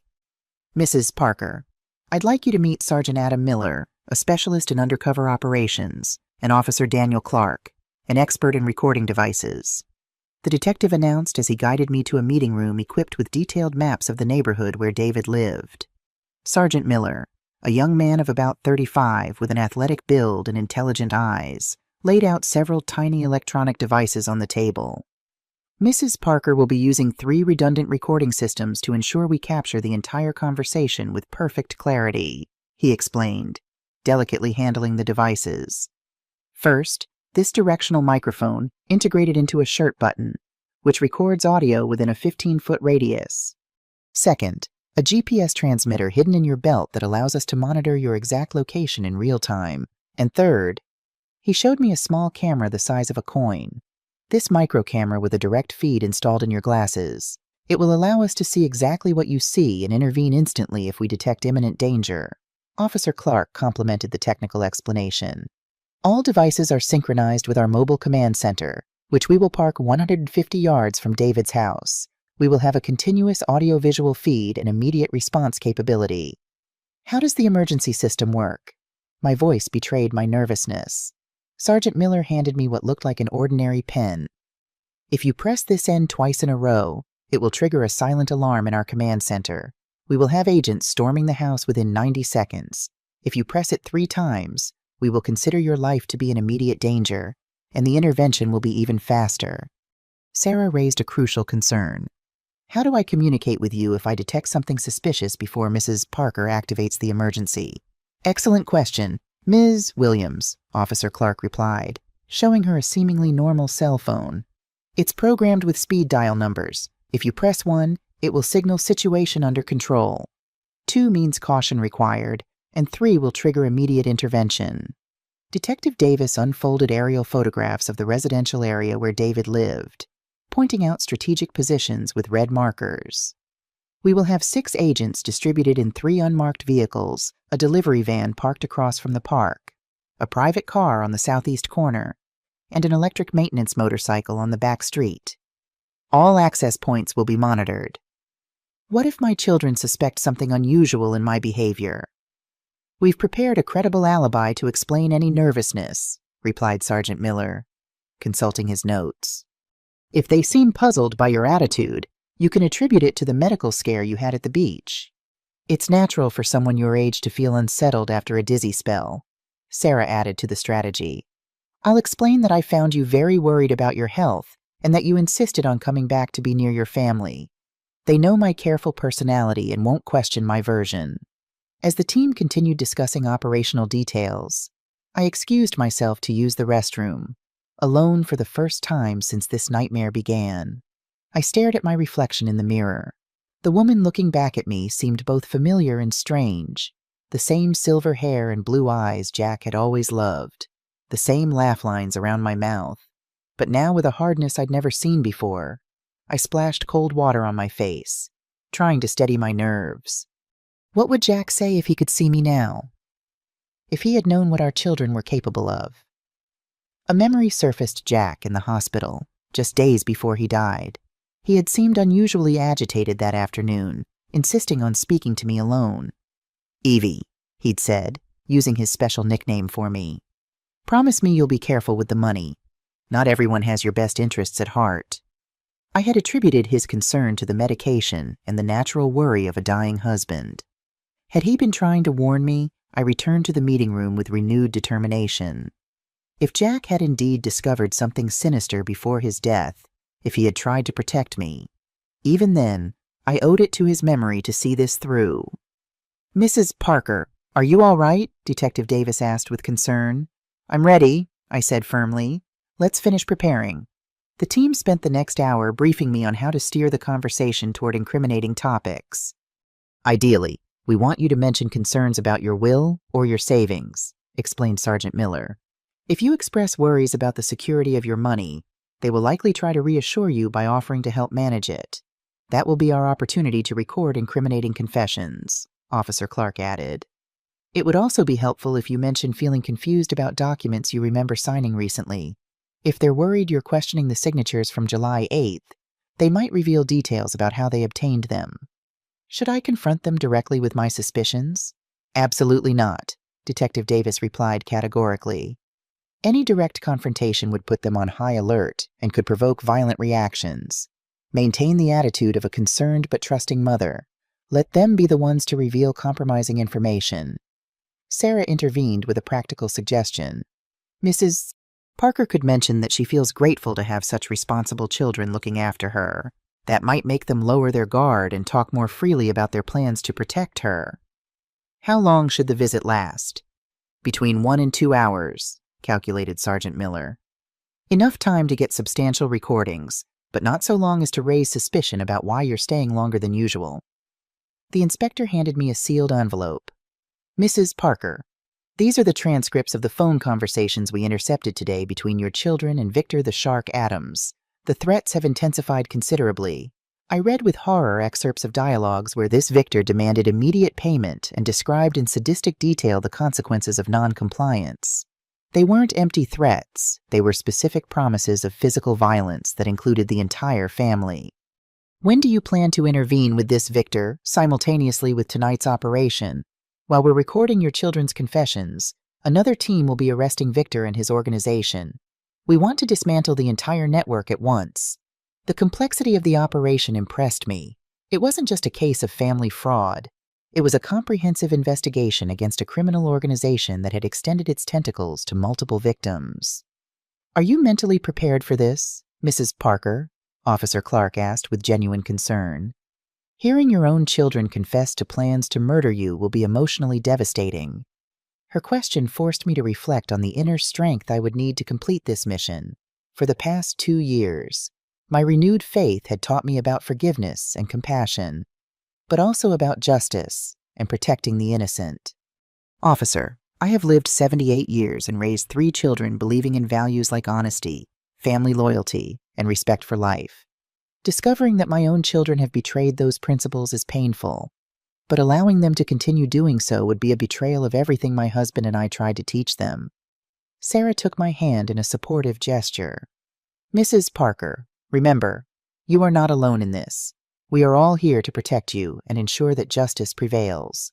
Mrs. Parker, I'd like you to meet Sergeant Adam Miller, a specialist in undercover operations, and Officer Daniel Clark, an expert in recording devices. The detective announced as he guided me to a meeting room equipped with detailed maps of the neighborhood where David lived. Sergeant Miller, a young man of about 35 with an athletic build and intelligent eyes, laid out several tiny electronic devices on the table. Mrs. Parker will be using 3 redundant recording systems to ensure we capture the entire conversation with perfect clarity, he explained, delicately handling the devices. First, this directional microphone integrated into a shirt button, which records audio within a 15-foot radius. Second, a GPS transmitter hidden in your belt that allows us to monitor your exact location in real time. And third, he showed me a small camera the size of a coin. This micro camera with a direct feed installed in your glasses. It will allow us to see exactly what you see and intervene instantly if we detect imminent danger. Officer Clark complimented the technical explanation. All devices are synchronized with our mobile command center, which we will park 150 yards from David's house. We will have a continuous audio-visual feed and immediate response capability. How does the emergency system work? My voice betrayed my nervousness. Sergeant Miller handed me what looked like an ordinary pen. If you press this end twice in a row, it will trigger a silent alarm in our command center. We will have agents storming the house within 90 seconds. If you press it 3 times, we will consider your life to be in immediate danger, and the intervention will be even faster. Sarah raised a crucial concern. How do I communicate with you if I detect something suspicious before Mrs. Parker activates the emergency? Excellent question, Ms. Williams, Officer Clark replied, showing her a seemingly normal cell phone. It's programmed with speed dial numbers. If you press 1, it will signal situation under control. 2 means caution required, and 3 will trigger immediate intervention. Detective Davis unfolded aerial photographs of the residential area where David lived, pointing out strategic positions with red markers. We will have 6 agents distributed in 3 unmarked vehicles, a delivery van parked across from the park, a private car on the southeast corner, and an electric maintenance motorcycle on the back street. All access points will be monitored. What if my children suspect something unusual in my behavior? We've prepared a credible alibi to explain any nervousness, replied Sergeant Miller, consulting his notes. If they seem puzzled by your attitude, you can attribute it to the medical scare you had at the beach. It's natural for someone your age to feel unsettled after a dizzy spell, Sarah added to the strategy. I'll explain that I found you very worried about your health and that you insisted on coming back to be near your family. They know my careful personality and won't question my version. As the team continued discussing operational details, I excused myself to use the restroom, alone for the first time since this nightmare began. I stared at my reflection in the mirror. The woman looking back at me seemed both familiar and strange. The same silver hair and blue eyes Jack had always loved. The same laugh lines around my mouth, but now with a hardness I'd never seen before. I splashed cold water on my face, trying to steady my nerves. What would Jack say if he could see me now? If he had known what our children were capable of? A memory surfaced Jack in the hospital, just days before he died. He had seemed unusually agitated that afternoon, insisting on speaking to me alone. Evie, he'd said, using his special nickname for me. Promise me you'll be careful with the money. Not everyone has your best interests at heart. I had attributed his concern to the medication and the natural worry of a dying husband. Had he been trying to warn me, I returned to the meeting room with renewed determination. If Jack had indeed discovered something sinister before his death, if he had tried to protect me, even then, I owed it to his memory to see this through. Mrs. Parker, are you all right? Detective Davis asked with concern. I'm ready, I said firmly. Let's finish preparing. The team spent the next hour briefing me on how to steer the conversation toward incriminating topics. Ideally, we want you to mention concerns about your will or your savings, explained Sergeant Miller. If you express worries about the security of your money, They will likely try to reassure you by offering to help manage it. That will be our opportunity to record incriminating confessions," Officer Clark added. "It would also be helpful if you mention feeling confused about documents you remember signing recently. If they're worried you're questioning the signatures from July 8th, they might reveal details about how they obtained them." "Should I confront them directly with my suspicions?" "Absolutely not," Detective Davis replied categorically. "Any direct confrontation would put them on high alert and could provoke violent reactions. Maintain the attitude of a concerned but trusting mother. Let them be the ones to reveal compromising information." Sarah intervened with a practical suggestion. "Mrs. Parker could mention that she feels grateful to have such responsible children looking after her. That might make them lower their guard and talk more freely about their plans to protect her." "How long should the visit last?" "Between 1 and 2 hours, calculated Sergeant Miller. "Enough time to get substantial recordings, but not so long as to raise suspicion about why you're staying longer than usual." The inspector handed me a sealed envelope. "Mrs. Parker, these are the transcripts of the phone conversations we intercepted today between your children and Victor the Shark Adams. The threats have intensified considerably. I read with horror excerpts of dialogues where this Victor demanded immediate payment and described in sadistic detail the consequences of non-compliance. They weren't empty threats, they were specific promises of physical violence that included the entire family. When do you plan to intervene with this Victor, simultaneously with tonight's operation? While we're recording your children's confessions, another team will be arresting Victor and his organization. We want to dismantle the entire network at once." The complexity of the operation impressed me. It wasn't just a case of family fraud. It was a comprehensive investigation against a criminal organization that had extended its tentacles to multiple victims. "Are you mentally prepared for this, Mrs. Parker?" Officer Clark asked with genuine concern. "Hearing your own children confess to plans to murder you will be emotionally devastating." Her question forced me to reflect on the inner strength I would need to complete this mission. For the past 2 years, my renewed faith had taught me about forgiveness and compassion, but also about justice and protecting the innocent. "Officer, I have lived 78 years and raised 3 children believing in values like honesty, family loyalty, and respect for life. Discovering that my own children have betrayed those principles is painful, but allowing them to continue doing so would be a betrayal of everything my husband and I tried to teach them." Sarah took my hand in a supportive gesture. "Mrs. Parker, remember, you are not alone in this. We are all here to protect you and ensure that justice prevails."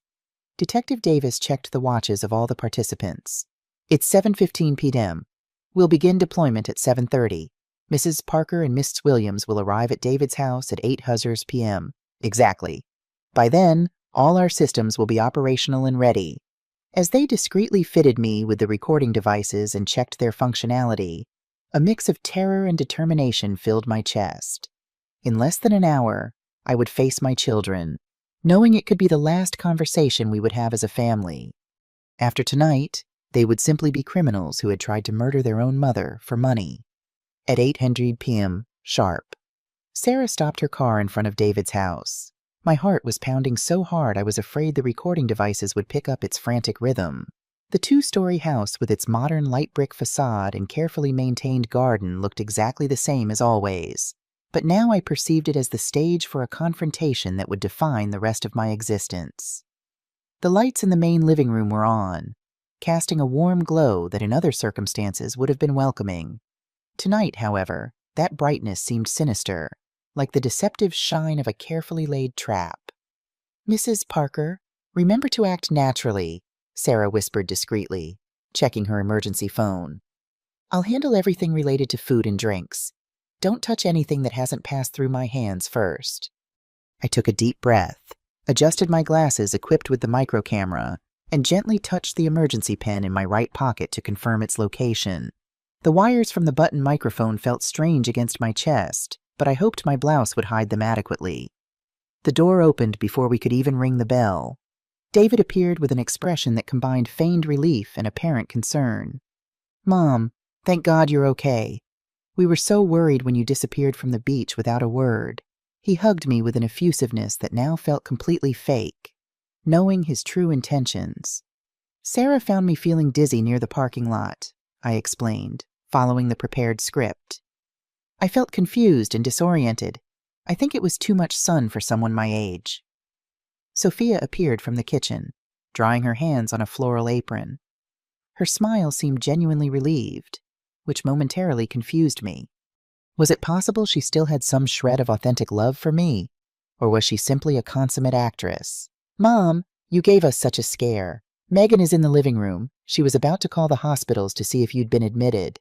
Detective Davis checked the watches of all the participants. "It's 7:15 p.m. We'll begin deployment at 7:30. Mrs. Parker and Miss Williams will arrive at David's house at 8 Huzzers p.m. Exactly. By then, all our systems will be operational and ready." As they discreetly fitted me with the recording devices and checked their functionality, a mix of terror and determination filled my chest. In less than an hour, I would face my children, knowing it could be the last conversation we would have as a family. After tonight, they would simply be criminals who had tried to murder their own mother for money. At 8:00 p.m. sharp, Sarah stopped her car in front of David's house. My heart was pounding so hard I was afraid the recording devices would pick up its frantic rhythm. The 2-story house with its modern light brick facade and carefully maintained garden looked exactly the same as always, but now I perceived it as the stage for a confrontation that would define the rest of my existence. The lights in the main living room were on, casting a warm glow that in other circumstances would have been welcoming. Tonight, however, that brightness seemed sinister, like the deceptive shine of a carefully laid trap. "Mrs. Parker, remember to act naturally," Sarah whispered discreetly, checking her emergency phone. "I'll handle everything related to food and drinks. Don't touch anything that hasn't passed through my hands first." I took a deep breath, adjusted my glasses equipped with the micro camera, and gently touched the emergency pen in my right pocket to confirm its location. The wires from the button microphone felt strange against my chest, but I hoped my blouse would hide them adequately. The door opened before we could even ring the bell. David appeared with an expression that combined feigned relief and apparent concern. "Mom, thank God you're okay. We were so worried when you disappeared from the beach without a word." He hugged me with an effusiveness that now felt completely fake, knowing his true intentions. "Sarah found me feeling dizzy near the parking lot," I explained, following the prepared script. I felt confused and disoriented. I think it was too much sun for someone my age. Sophia appeared from the kitchen, drying her hands on a floral apron. Her smile seemed genuinely relieved, which momentarily confused me. Was it possible she still had some shred of authentic love for me? Or was she simply a consummate actress? "Mom, you gave us such a scare. Megan is in the living room. She was about to call the hospitals to see if you'd been admitted."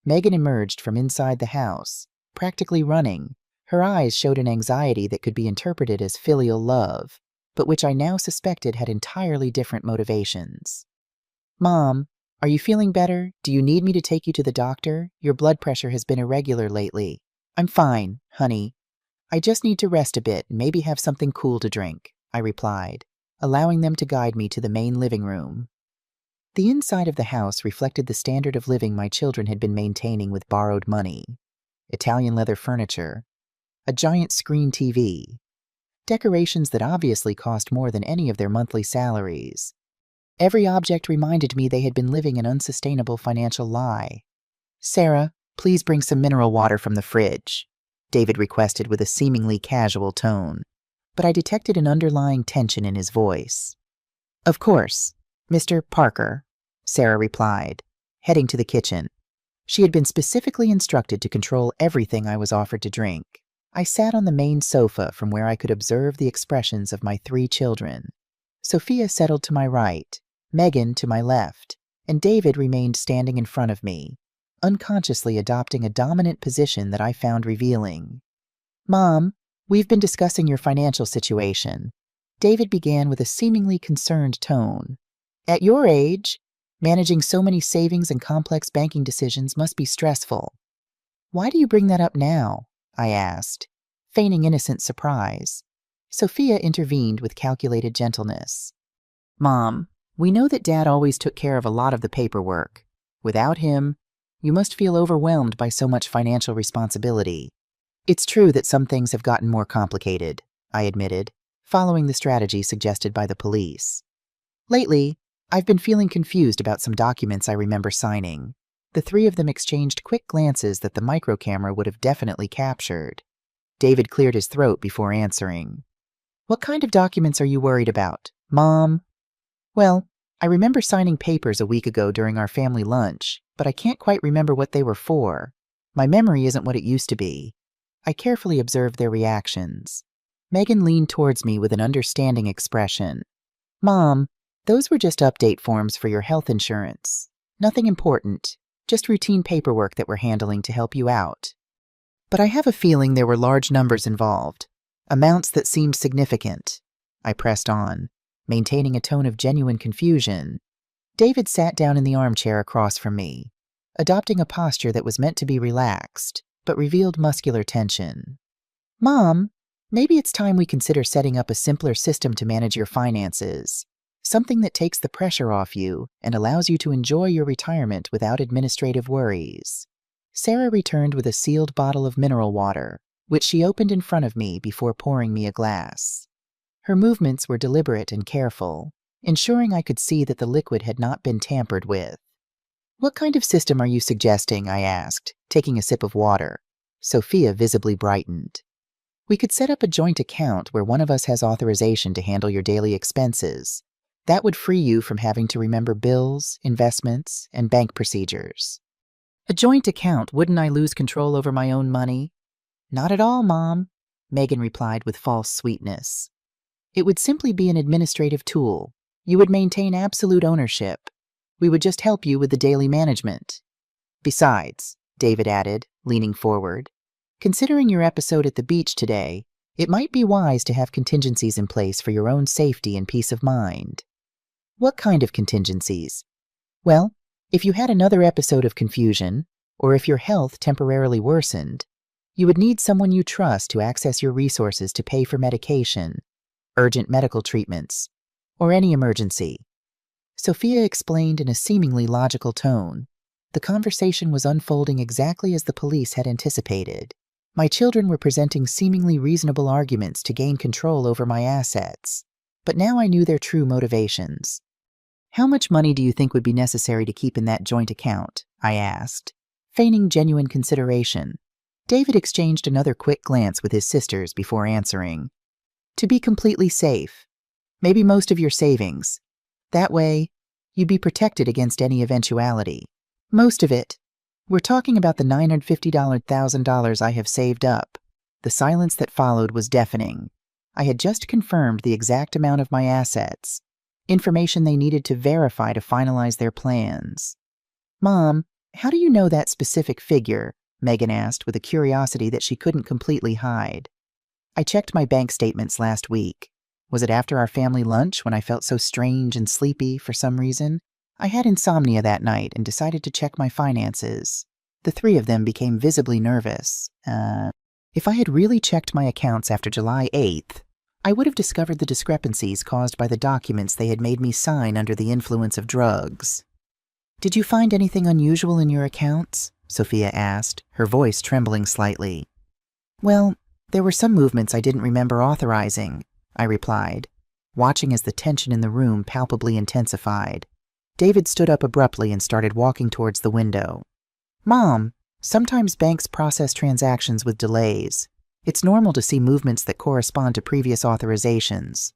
Megan emerged from inside the house, practically running. Her eyes showed an anxiety that could be interpreted as filial love, but which I now suspected had entirely different motivations. "Mom, are you feeling better? Do you need me to take you to the doctor? Your blood pressure has been irregular lately." "I'm fine, honey. I just need to rest a bit and maybe have something cool to drink," I replied, allowing them to guide me to the main living room. The inside of the house reflected the standard of living my children had been maintaining with borrowed money. Italian leather furniture, a giant screen TV, decorations that obviously cost more than any of their monthly salaries. Every object reminded me they had been living an unsustainable financial lie. "Sarah, please bring some mineral water from the fridge," David requested with a seemingly casual tone, but I detected an underlying tension in his voice. "Of course, Mr. Parker," Sarah replied, heading to the kitchen. She had been specifically instructed to control everything I was offered to drink. I sat on the main sofa from where I could observe the expressions of my 3 children. Sophia settled to my right, Megan to my left, and David remained standing in front of me, unconsciously adopting a dominant position that I found revealing. "Mom, we've been discussing your financial situation," David began with a seemingly concerned tone. "At your age, managing so many savings and complex banking decisions must be stressful." "Why do you bring that up now?" I asked, feigning innocent surprise. Sophia intervened with calculated gentleness. "Mom, we know that Dad always took care of a lot of the paperwork. Without him, you must feel overwhelmed by so much financial responsibility. It's true that some things have gotten more complicated," I admitted, following the strategy suggested by the police. "Lately, I've been feeling confused about some documents I remember signing." The 3 of them exchanged quick glances that the microcamera would have definitely captured. David cleared his throat before answering. "What kind of documents are you worried about, Mom?" "Well, I remember signing papers a week ago during our family lunch, but I can't quite remember what they were for. My memory isn't what it used to be." I carefully observed their reactions. Megan leaned towards me with an understanding expression. "Mom, those were just update forms for your health insurance. Nothing important, just routine paperwork that we're handling to help you out." "But I have a feeling there were large numbers involved, amounts that seemed significant." I pressed on, maintaining a tone of genuine confusion. David sat down in the armchair across from me, adopting a posture that was meant to be relaxed, but revealed muscular tension. "Mom, maybe it's time we consider setting up a simpler system to manage your finances. Something that takes the pressure off you and allows you to enjoy your retirement without administrative worries." Sarah returned with a sealed bottle of mineral water, which she opened in front of me before pouring me a glass. Her movements were deliberate and careful, ensuring I could see that the liquid had not been tampered with. "What kind of system are you suggesting?" I asked, taking a sip of water. Sophia visibly brightened. "We could set up a joint account where one of us has authorization to handle your daily expenses. That would free you from having to remember bills, investments, and bank procedures." "A joint account, wouldn't I lose control over my own money?" "Not at all, Mom," Megan replied with false sweetness. "It would simply be an administrative tool. You would maintain absolute ownership. We would just help you with the daily management." "Besides," David added, leaning forward, "considering your episode at the beach today, it might be wise to have contingencies in place for your own safety and peace of mind." "What kind of contingencies?" "Well, if you had another episode of confusion, or if your health temporarily worsened, you would need someone you trust to access your resources to pay for medication, urgent medical treatments, or any emergency." Sophia explained in a seemingly logical tone. The conversation was unfolding exactly as the police had anticipated. My children were presenting seemingly reasonable arguments to gain control over my assets, but now I knew their true motivations. "How much money do you think would be necessary to keep in that joint account?" I asked, feigning genuine consideration. David exchanged another quick glance with his sisters before answering. To be completely safe. Maybe most of your savings. That way, you'd be protected against any eventuality. Most of it. We're talking about the $950,000 I have saved up. The silence that followed was deafening. I had just confirmed the exact amount of my assets, information they needed to verify to finalize their plans. Mom, how do you know that specific figure? Megan asked with a curiosity that she couldn't completely hide. I checked my bank statements last week. Was it after our family lunch when I felt so strange and sleepy for some reason? I had insomnia that night and decided to check my finances. The three of them became visibly nervous. If I had really checked my accounts after July 8th, I would have discovered the discrepancies caused by the documents they had made me sign under the influence of drugs. Did you find anything unusual in your accounts? Sophia asked, her voice trembling slightly. Well, there were some movements I didn't remember authorizing, I replied, watching as the tension in the room palpably intensified. David stood up abruptly and started walking towards the window. Mom, sometimes banks process transactions with delays. It's normal to see movements that correspond to previous authorizations.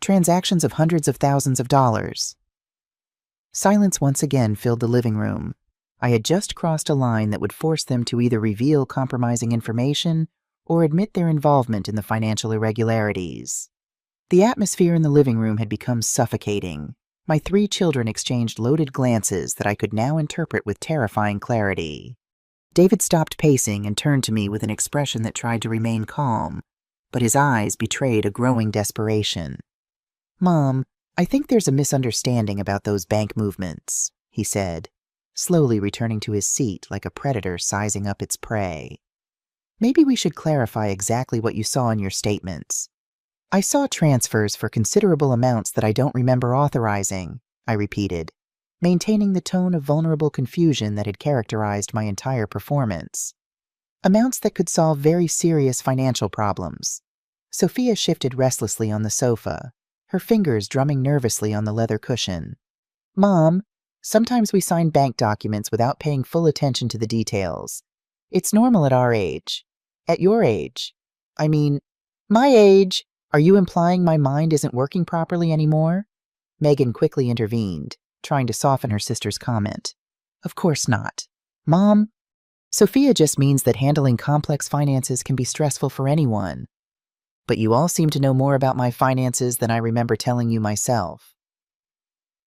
Transactions of hundreds of thousands of dollars. Silence once again filled the living room. I had just crossed a line that would force them to either reveal compromising information or admit their involvement in the financial irregularities. The atmosphere in the living room had become suffocating. My three children exchanged loaded glances that I could now interpret with terrifying clarity. David stopped pacing and turned to me with an expression that tried to remain calm, but his eyes betrayed a growing desperation. Mom, I think there's a misunderstanding about those bank movements, he said, slowly returning to his seat like a predator sizing up its prey. Maybe we should clarify exactly what you saw in your statements. I saw transfers for considerable amounts that I don't remember authorizing, I repeated, maintaining the tone of vulnerable confusion that had characterized my entire performance. Amounts that could solve very serious financial problems. Sophia shifted restlessly on the sofa, her fingers drumming nervously on the leather cushion. Mom, sometimes we sign bank documents without paying full attention to the details. It's normal at our age. At your age. I mean, my age. Are you implying my mind isn't working properly anymore? Megan quickly intervened, trying to soften her sister's comment. Of course not. Mom, Sophia just means that handling complex finances can be stressful for anyone. But you all seem to know more about my finances than I remember telling you myself.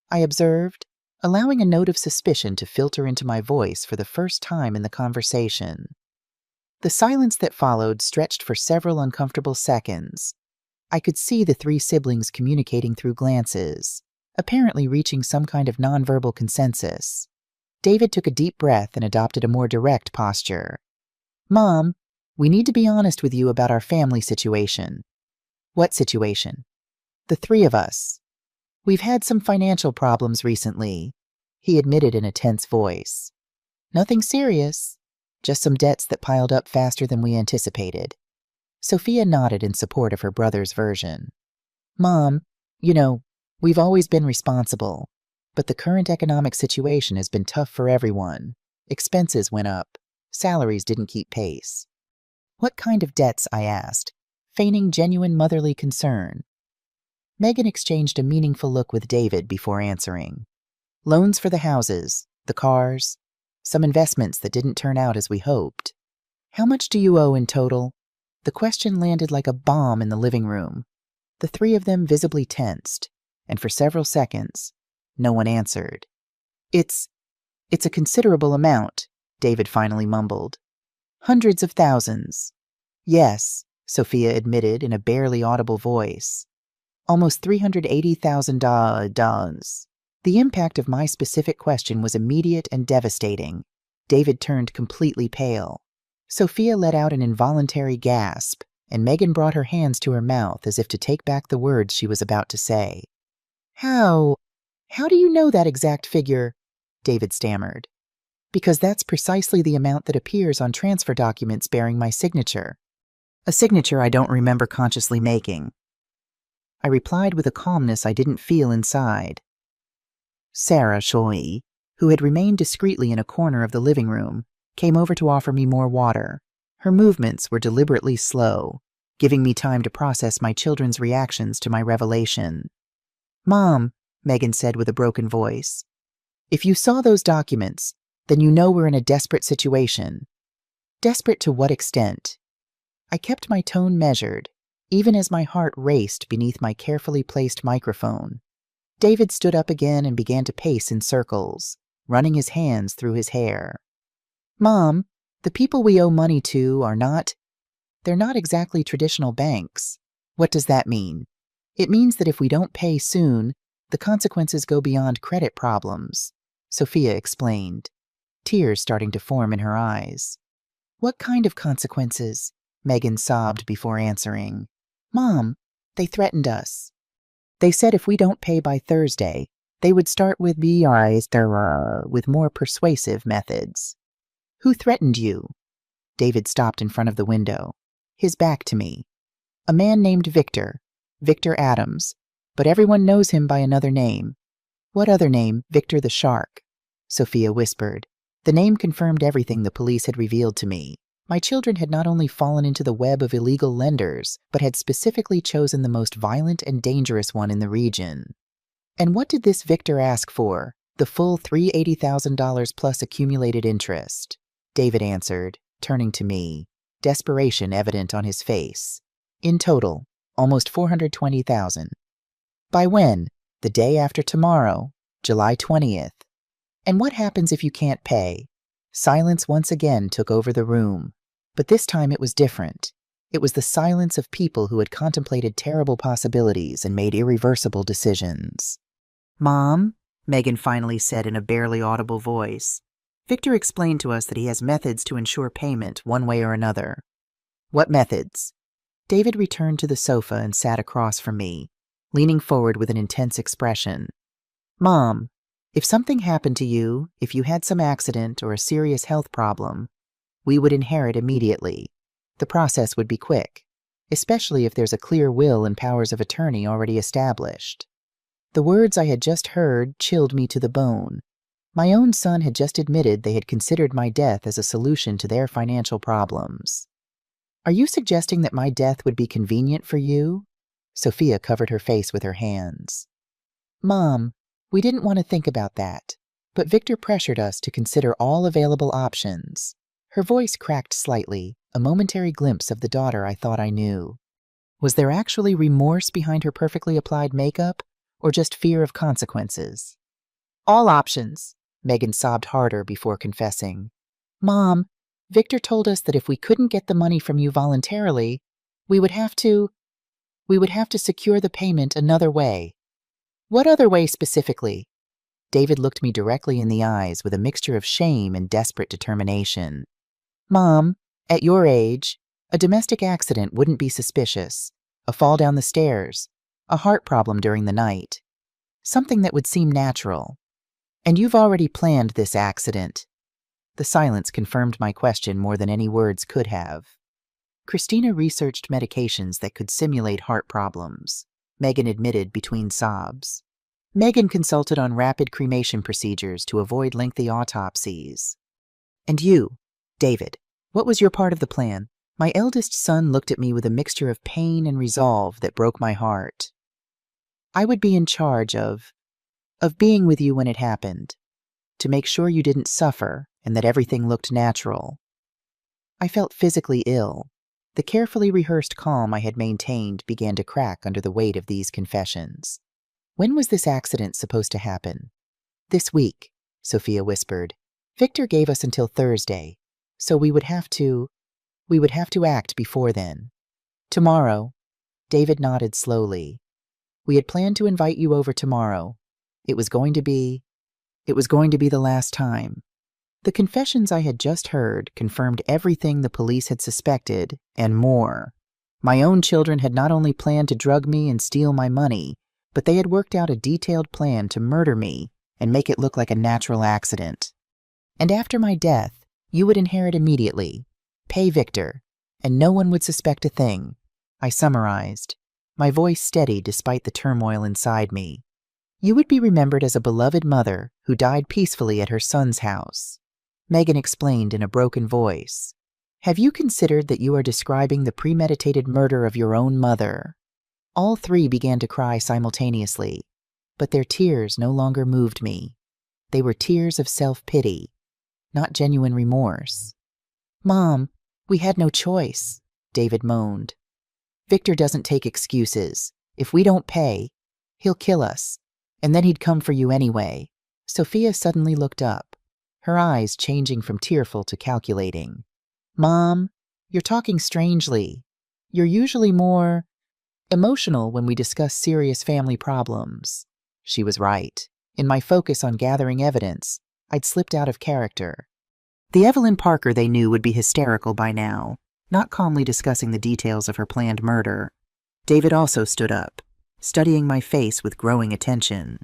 I observed, allowing a note of suspicion to filter into my voice for the first time in the conversation. The silence that followed stretched for several uncomfortable seconds. I could see the three siblings communicating through glances, apparently reaching some kind of nonverbal consensus. David took a deep breath and adopted a more direct posture. Mom, we need to be honest with you about our family situation. What situation? The three of us. We've had some financial problems recently, he admitted in a tense voice. Nothing serious, just some debts that piled up faster than we anticipated. Sophia nodded in support of her brother's version. Mom, you know, we've always been responsible, but the current economic situation has been tough for everyone. Expenses went up. Salaries didn't keep pace. What kind of debts? I asked, feigning genuine motherly concern. Megan exchanged a meaningful look with David before answering. Loans for the houses, the cars, some investments that didn't turn out as we hoped. How much do you owe in total? The question landed like a bomb in the living room. The three of them visibly tensed, and for several seconds, no one answered. It's a considerable amount, David finally mumbled. Hundreds of thousands. Yes, Sophia admitted in a barely audible voice. Almost $380,000. The impact of my specific question was immediate and devastating. David turned completely pale. Sophia let out an involuntary gasp, and Megan brought her hands to her mouth as if to take back the words she was about to say. How do you know that exact figure? David stammered. Because that's precisely the amount that appears on transfer documents bearing my signature. A signature I don't remember consciously making. I replied with a calmness I didn't feel inside. Sarah Choi, who had remained discreetly in a corner of the living room, came over to offer me more water. Her movements were deliberately slow, giving me time to process my children's reactions to my revelation. "Mom," Megan said with a broken voice, "if you saw those documents, then you know we're in a desperate situation." Desperate to what extent? I kept my tone measured, even as my heart raced beneath my carefully placed microphone. David stood up again and began to pace in circles, running his hands through his hair. "Mom, the people we owe money to they're not exactly traditional banks. What does that mean? It means that if we don't pay soon, the consequences go beyond credit problems," Sophia explained, tears starting to form in her eyes. "What kind of consequences?" Megan sobbed before answering. "Mom, they threatened us. They said if we don't pay by Thursday, they would start with more persuasive methods." "Who threatened you?" David stopped in front of the window, his back to me. "A man named Victor Adams, but everyone knows him by another name." "What other name? Victor the Shark," Sophia whispered. The name confirmed everything the police had revealed to me. My children had not only fallen into the web of illegal lenders, but had specifically chosen the most violent and dangerous one in the region. "And what did this Victor ask for?" "The full $380,000 plus accumulated interest," David answered, turning to me, desperation evident on his face. "In total, almost $420,000. By when?" "The day after tomorrow, July 20th. "And what happens if you can't pay?" Silence once again took over the room. But this time it was different. It was the silence of people who had contemplated terrible possibilities and made irreversible decisions. "Mom," Megan finally said in a barely audible voice, "Victor explained to us that he has methods to ensure payment one way or another." "What methods?" David returned to the sofa and sat across from me, leaning forward with an intense expression. "Mom, if something happened to you, if you had some accident or a serious health problem, we would inherit immediately. The process would be quick, especially if there's a clear will and powers of attorney already established." The words I had just heard chilled me to the bone. My own son had just admitted they had considered my death as a solution to their financial problems. "Are you suggesting that my death would be convenient for you?" Sophia covered her face with her hands. "Mom, we didn't want to think about that, but Victor pressured us to consider all available options." Her voice cracked slightly, a momentary glimpse of the daughter I thought I knew. Was there actually remorse behind her perfectly applied makeup, or just fear of consequences? "All options," Megan sobbed harder before confessing. "Mom, Victor told us that if we couldn't get the money from you voluntarily, we would have to secure the payment another way." "What other way specifically?" David looked me directly in the eyes with a mixture of shame and desperate determination. "Mom, at your age, a domestic accident wouldn't be suspicious. A fall down the stairs, a heart problem during the night. Something that would seem natural. And you've already planned this accident." The silence confirmed my question more than any words could have. "Christina researched medications that could simulate heart problems," Megan admitted between sobs. "Megan consulted on rapid cremation procedures to avoid lengthy autopsies." "And you, David, what was your part of the plan?" My eldest son looked at me with a mixture of pain and resolve that broke my heart. "I would be in charge of being with you when it happened, to make sure you didn't suffer and that everything looked natural." I felt physically ill. The carefully rehearsed calm I had maintained began to crack under the weight of these confessions. "When was this accident supposed to happen?" "This week," Sophia whispered. "Victor gave us until Thursday, so we would have to act before then." "Tomorrow," David nodded slowly. "We had planned to invite you over tomorrow. It was going to be the last time." The confessions I had just heard confirmed everything the police had suspected, and more. My own children had not only planned to drug me and steal my money, but they had worked out a detailed plan to murder me and make it look like a natural accident. "And after my death, you would inherit immediately, pay Victor, and no one would suspect a thing," I summarized, my voice steady despite the turmoil inside me. "You would be remembered as a beloved mother who died peacefully at her son's house," Megan explained in a broken voice. Have you considered that you are describing the premeditated murder of your own mother? All three began to cry simultaneously, but their tears no longer moved me. They were tears of self-pity, not genuine remorse. Mom, we had no choice, David moaned. Victor doesn't take excuses. If we don't pay, he'll kill us, and then he'd come for you anyway. Sophia suddenly looked up, her eyes changing from tearful to calculating. Mom, you're talking strangely. You're usually more emotional when we discuss serious family problems. She was right. In my focus on gathering evidence, I'd slipped out of character. The Evelyn Parker they knew would be hysterical by now, not calmly discussing the details of her planned murder. David also stood up, studying my face with growing attention.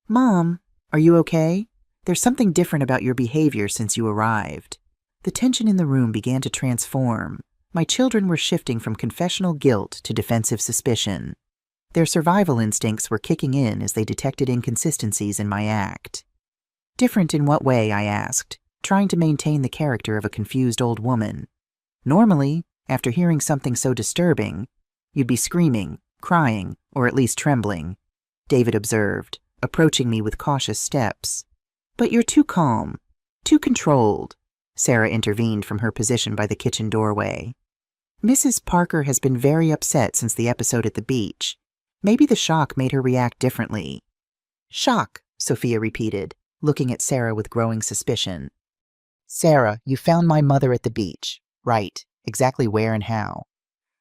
Mom, are you okay? There's something different about your behavior since you arrived. The tension in the room began to transform. My children were shifting from confessional guilt to defensive suspicion. Their survival instincts were kicking in as they detected inconsistencies in my act. Different in what way, I asked, trying to maintain the character of a confused old woman. Normally, after hearing something so disturbing, you'd be screaming, crying, or at least trembling, David observed, approaching me with cautious steps. But you're too calm, too controlled, Sarah intervened from her position by the kitchen doorway. Mrs. Parker has been very upset since the episode at the beach. Maybe the shock made her react differently. Shock, Sophia repeated, looking at Sarah with growing suspicion. Sarah, you found my mother at the beach. Right. Exactly where and how?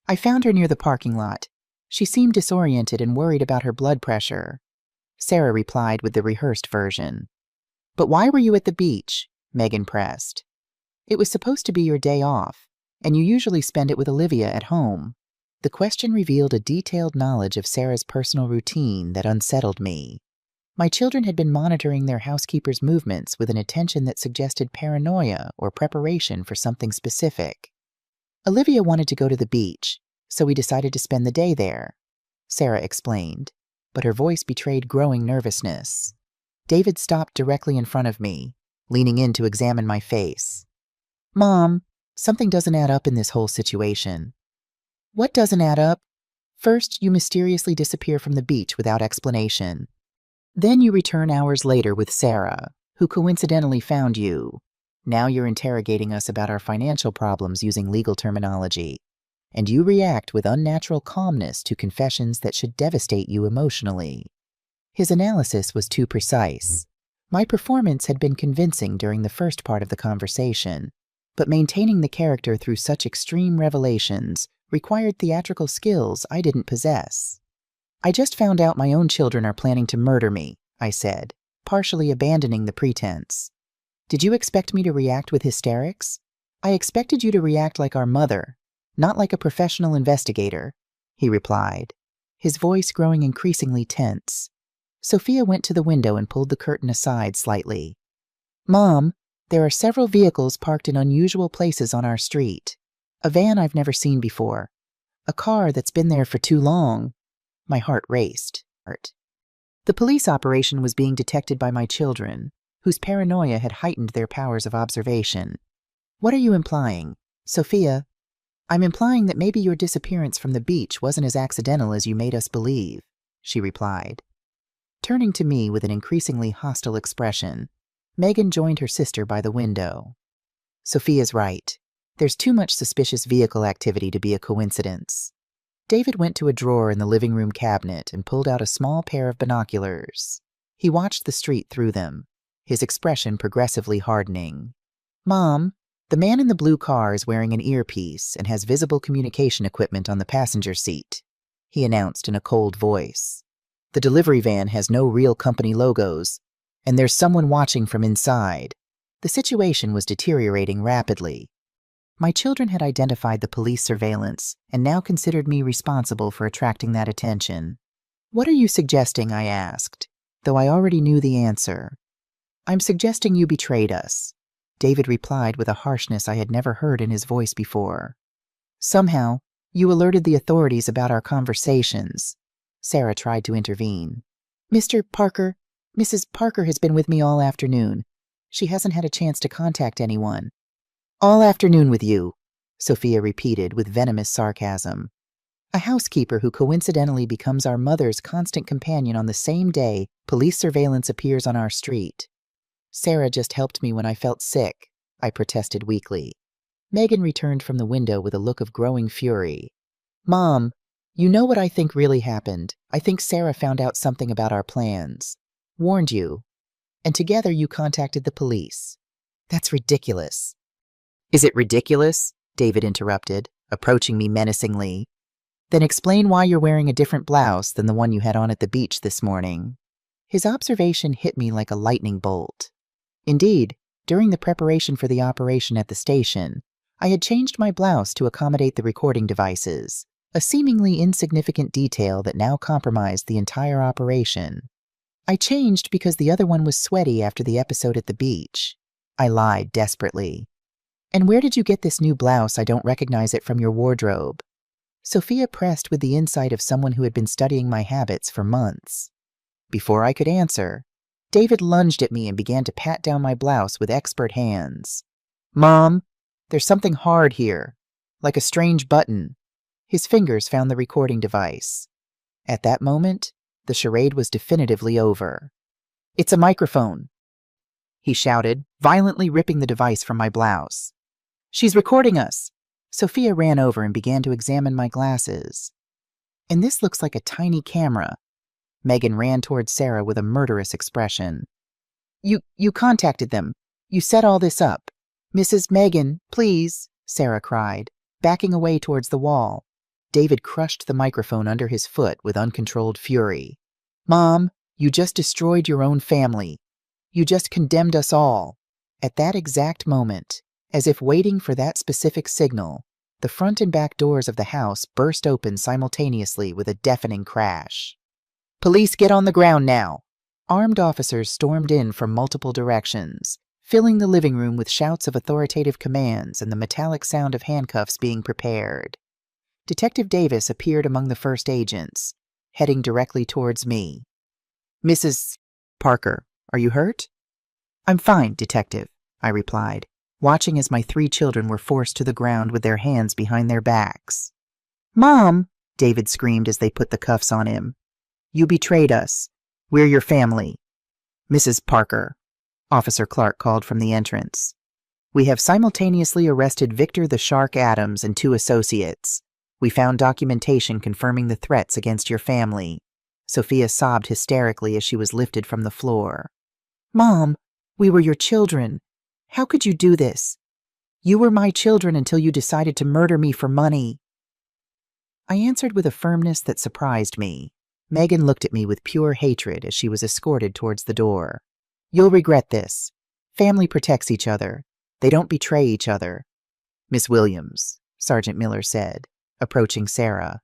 I found her near the parking lot. She seemed disoriented and worried about her blood pressure. Sarah replied with the rehearsed version. But why were you at the beach? Megan pressed. It was supposed to be your day off, and you usually spend it with Olivia at home. The question revealed a detailed knowledge of Sarah's personal routine that unsettled me. My children had been monitoring their housekeeper's movements with an attention that suggested paranoia or preparation for something specific. Olivia wanted to go to the beach, so we decided to spend the day there, Sarah explained, but her voice betrayed growing nervousness. David stopped directly in front of me, leaning in to examine my face. Mom, something doesn't add up in this whole situation. What doesn't add up? First, you mysteriously disappear from the beach without explanation. Then you return hours later with Sarah, who coincidentally found you. Now you're interrogating us about our financial problems using legal terminology. And you react with unnatural calmness to confessions that should devastate you emotionally. His analysis was too precise. My performance had been convincing during the first part of the conversation, but maintaining the character through such extreme revelations required theatrical skills I didn't possess. I just found out my own children are planning to murder me, I said, partially abandoning the pretense. Did you expect me to react with hysterics? I expected you to react like our mother, not like a professional investigator, he replied, his voice growing increasingly tense. Sophia went to the window and pulled the curtain aside slightly. Mom, there are several vehicles parked in unusual places on our street. A van I've never seen before. A car that's been there for too long. My heart raced. The police operation was being detected by my children, whose paranoia had heightened their powers of observation. What are you implying? Sophia, I'm implying that maybe your disappearance from the beach wasn't as accidental as you made us believe, she replied. Turning to me with an increasingly hostile expression, Megan joined her sister by the window. Sophia's right. There's too much suspicious vehicle activity to be a coincidence. David went to a drawer in the living room cabinet and pulled out a small pair of binoculars. He watched the street through them, his expression progressively hardening. Mom, the man in the blue car is wearing an earpiece and has visible communication equipment on the passenger seat, he announced in a cold voice. The delivery van has no real company logos, and there's someone watching from inside. The situation was deteriorating rapidly. My children had identified the police surveillance and now considered me responsible for attracting that attention. What are you suggesting? I asked, though I already knew the answer. I'm suggesting you betrayed us, David replied with a harshness I had never heard in his voice before. Somehow, you alerted the authorities about our conversations. Sarah tried to intervene. Mr. Parker, Mrs. Parker has been with me all afternoon. She hasn't had a chance to contact anyone. All afternoon with you, Sophia repeated with venomous sarcasm. A housekeeper who coincidentally becomes our mother's constant companion on the same day police surveillance appears on our street. Sarah just helped me when I felt sick, I protested weakly. Megan returned from the window with a look of growing fury. Mom, you know what I think really happened. I think Sarah found out something about our plans. Warned you. And together you contacted the police. That's ridiculous. Is it ridiculous? David interrupted, approaching me menacingly. Then explain why you're wearing a different blouse than the one you had on at the beach this morning. His observation hit me like a lightning bolt. Indeed, during the preparation for the operation at the station, I had changed my blouse to accommodate the recording devices, a seemingly insignificant detail that now compromised the entire operation. I changed because the other one was sweaty after the episode at the beach. I lied desperately. And where did you get this new blouse? I don't recognize it from your wardrobe. Sophia pressed with the insight of someone who had been studying my habits for months. Before I could answer, David lunged at me and began to pat down my blouse with expert hands. Mom, there's something hard here, like a strange button. His fingers found the recording device. At that moment, the charade was definitively over. It's a microphone, he shouted, violently ripping the device from my blouse. She's recording us. Sophia ran over and began to examine my glasses. And this looks like a tiny camera. Megan ran toward Sarah with a murderous expression. You contacted them. You set all this up. Mrs. Megan, please, Sarah cried, backing away towards the wall. David crushed the microphone under his foot with uncontrolled fury. Mom, you just destroyed your own family. You just condemned us all. At that exact moment, as if waiting for that specific signal, the front and back doors of the house burst open simultaneously with a deafening crash. Police, get on the ground now! Armed officers stormed in from multiple directions, filling the living room with shouts of authoritative commands and the metallic sound of handcuffs being prepared. Detective Davis appeared among the first agents, heading directly towards me. Mrs. Parker, are you hurt? I'm fine, Detective, I replied, watching as my 3 children were forced to the ground with their hands behind their backs. Mom, David screamed as they put the cuffs on him. You betrayed us. We're your family. Mrs. Parker, Officer Clark called from the entrance. We have simultaneously arrested Victor the Shark Adams and 2 associates. We found documentation confirming the threats against your family. Sophia sobbed hysterically as she was lifted from the floor. Mom, we were your children. How could you do this? You were my children until you decided to murder me for money. I answered with a firmness that surprised me. Megan looked at me with pure hatred as she was escorted towards the door. You'll regret this. Family protects each other. They don't betray each other. Miss Williams, Sergeant Miller said, approaching Sarah.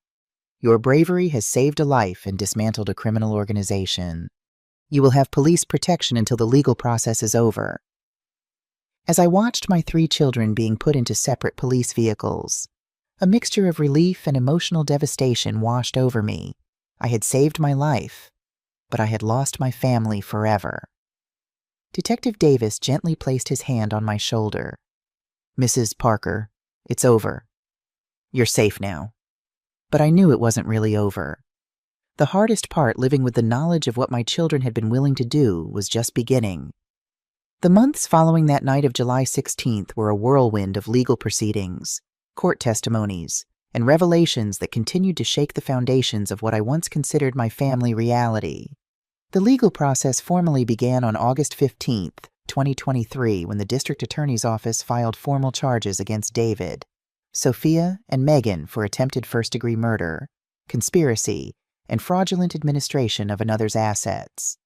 Your bravery has saved a life and dismantled a criminal organization. You will have police protection until the legal process is over. As I watched my 3 children being put into separate police vehicles, a mixture of relief and emotional devastation washed over me. I had saved my life, but I had lost my family forever. Detective Davis gently placed his hand on my shoulder. Mrs. Parker, it's over. You're safe now. But I knew it wasn't really over. The hardest part, living with the knowledge of what my children had been willing to do, was just beginning. The months following that night of July 16th were a whirlwind of legal proceedings, court testimonies, and revelations that continued to shake the foundations of what I once considered my family reality. The legal process formally began on August 15th, 2023, when the District Attorney's Office filed formal charges against David, Sophia, and Megan for attempted first-degree murder, conspiracy, and fraudulent administration of another's assets.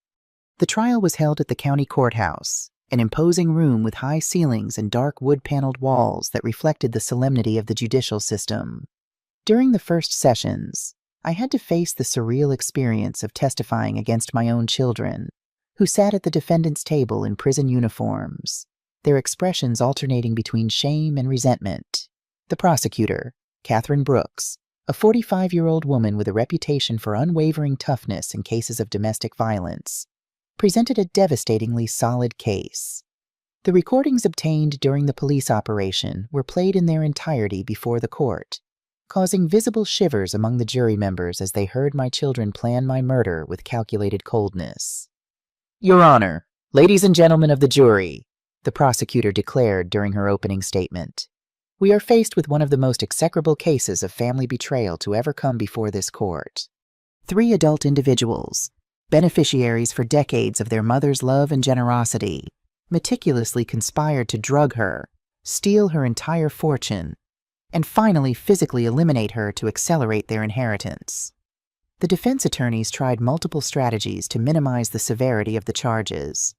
The trial was held at the county courthouse, an imposing room with high ceilings and dark wood-paneled walls that reflected the solemnity of the judicial system. During the first sessions, I had to face the surreal experience of testifying against my own children, who sat at the defendant's table in prison uniforms, their expressions alternating between shame and resentment. The prosecutor, Catherine Brooks, a 45-year-old woman with a reputation for unwavering toughness in cases of domestic violence, presented a devastatingly solid case. The recordings obtained during the police operation were played in their entirety before the court, causing visible shivers among the jury members as they heard my children plan my murder with calculated coldness. "Your Honor, ladies and gentlemen of the jury," the prosecutor declared during her opening statement, "we are faced with one of the most execrable cases of family betrayal to ever come before this court. 3 adult individuals, beneficiaries for decades of their mother's love and generosity, meticulously conspired to drug her, steal her entire fortune, and finally physically eliminate her to accelerate their inheritance. The defense attorneys tried multiple strategies to minimize the severity of the charges.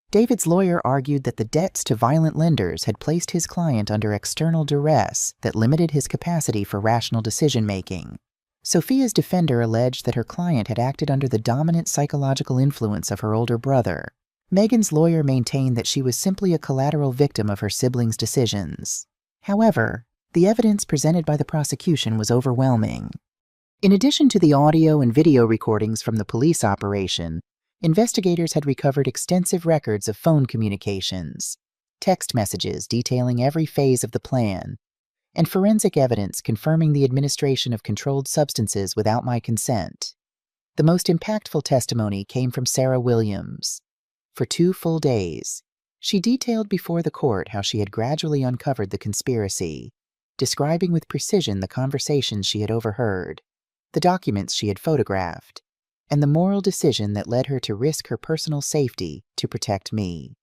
David's lawyer argued that the debts to violent lenders had placed his client under external duress that limited his capacity for rational decision-making. Sophia's defender alleged that her client had acted under the dominant psychological influence of her older brother. Megan's lawyer maintained that she was simply a collateral victim of her siblings' decisions. However, the evidence presented by the prosecution was overwhelming. In addition to the audio and video recordings from the police operation, investigators had recovered extensive records of phone communications, text messages detailing every phase of the plan, and forensic evidence confirming the administration of controlled substances without my consent. The most impactful testimony came from Sarah Williams. For 2 full days, she detailed before the court how she had gradually uncovered the conspiracy, describing with precision the conversations she had overheard, the documents she had photographed, and the moral decision that led her to risk her personal safety to protect me.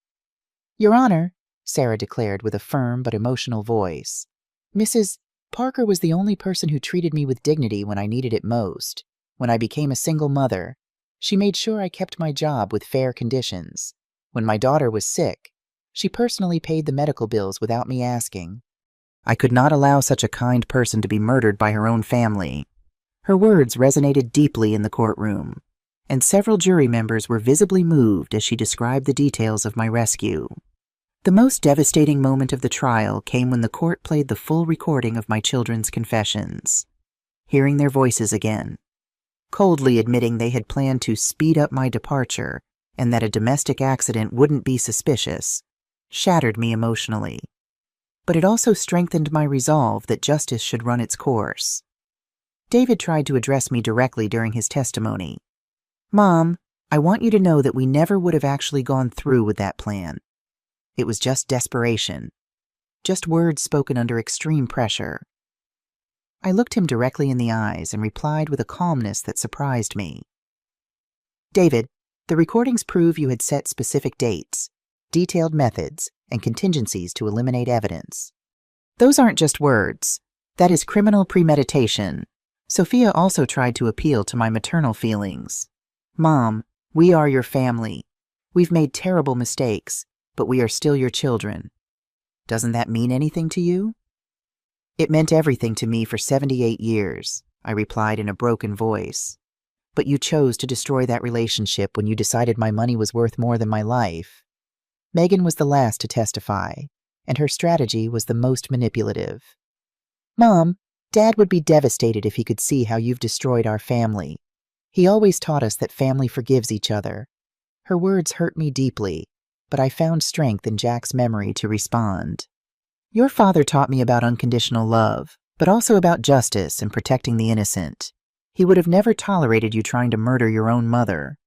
"Your Honor," Sarah declared with a firm but emotional voice, "Mrs. Parker was the only person who treated me with dignity when I needed it most. When I became a single mother, she made sure I kept my job with fair conditions. When my daughter was sick, she personally paid the medical bills without me asking. I could not allow such a kind person to be murdered by her own family." Her words resonated deeply in the courtroom, and several jury members were visibly moved as she described the details of my rescue. The most devastating moment of the trial came when the court played the full recording of my children's confessions. Hearing their voices again, coldly admitting they had planned to speed up my departure and that a domestic accident wouldn't be suspicious, shattered me emotionally. But it also strengthened my resolve that justice should run its course. David tried to address me directly during his testimony. "Mom, I want you to know that we never would have actually gone through with that plan. It was just desperation. Just words spoken under extreme pressure." I looked him directly in the eyes and replied with a calmness that surprised me. "David, the recordings prove you had set specific dates, detailed methods, and contingencies to eliminate evidence. Those aren't just words. That is criminal premeditation." Sophia also tried to appeal to my maternal feelings. "Mom, we are your family. We've made terrible mistakes, but we are still your children. Doesn't that mean anything to you?" "It meant everything to me for 78 years, I replied in a broken voice. "But you chose to destroy that relationship when you decided my money was worth more than my life." Megan was the last to testify, and her strategy was the most manipulative. "Mom, Dad would be devastated if he could see how you've destroyed our family. He always taught us that family forgives each other." Her words hurt me deeply, but I found strength in Jack's memory to respond. "Your father taught me about unconditional love, but also about justice and protecting the innocent. He would have never tolerated you trying to murder your own mother."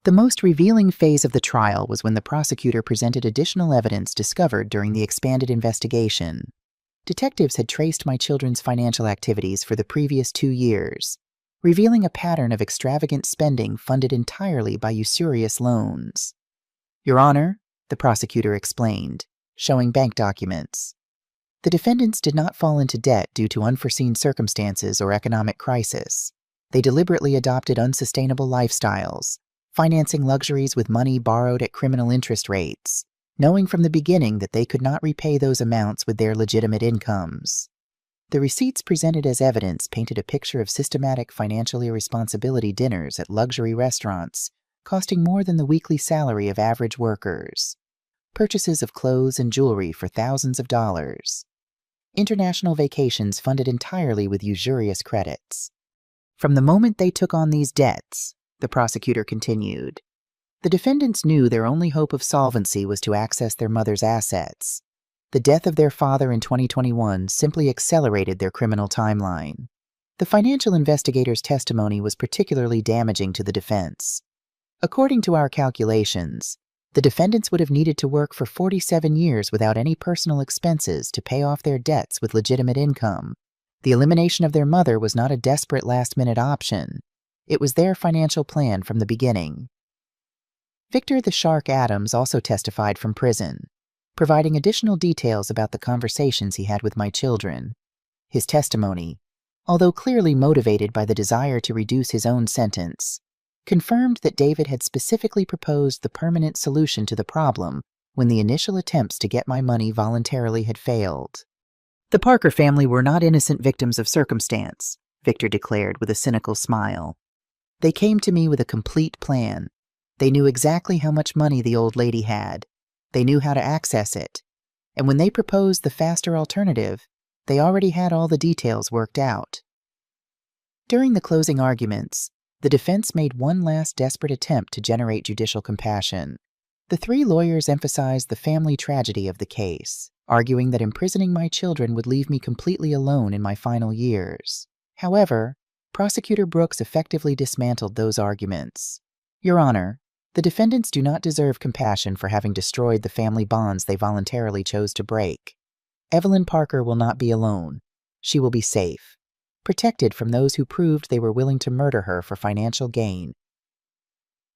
The most revealing phase of the trial was when the prosecutor presented additional evidence discovered during the expanded investigation. Detectives had traced my children's financial activities for the previous 2 years, revealing a pattern of extravagant spending funded entirely by usurious loans. "Your Honor," the prosecutor explained, showing bank documents. The defendants did not fall into debt due to unforeseen circumstances or economic crisis. They deliberately adopted unsustainable lifestyles, financing luxuries with money borrowed at criminal interest rates, knowing from the beginning that they could not repay those amounts with their legitimate incomes. The receipts presented as evidence painted a picture of systematic financial irresponsibility dinners at luxury restaurants, costing more than the weekly salary of average workers, purchases of clothes and jewelry for thousands of dollars, international vacations funded entirely with usurious credits. From the moment they took on these debts, the prosecutor continued, The defendants knew their only hope of solvency was to access their mother's assets. The death of their father in 2021 simply accelerated their criminal timeline. The financial investigator's testimony was particularly damaging to the defense. According to our calculations, the defendants would have needed to work for 47 years without any personal expenses to pay off their debts with legitimate income. The elimination of their mother was not a desperate last-minute option. It was their financial plan from the beginning. Victor the Shark Adams also testified from prison, providing additional details about the conversations he had with my children. His testimony, although clearly motivated by the desire to reduce his own sentence, confirmed that David had specifically proposed the permanent solution to the problem when the initial attempts to get my money voluntarily had failed. The Parker family were not innocent victims of circumstance, Victor declared with a cynical smile. They came to me with a complete plan. They knew exactly how much money the old lady had. They knew how to access it. And when they proposed the faster alternative, they already had all the details worked out. During the closing arguments, the defense made one last desperate attempt to generate judicial compassion. The three lawyers emphasized the family tragedy of the case, arguing that imprisoning my children would leave me completely alone in my final years. However, Prosecutor Brooks effectively dismantled those arguments. Your Honor, the defendants do not deserve compassion for having destroyed the family bonds they voluntarily chose to break. Evelyn Parker will not be alone. She will be safe, protected from those who proved they were willing to murder her for financial gain.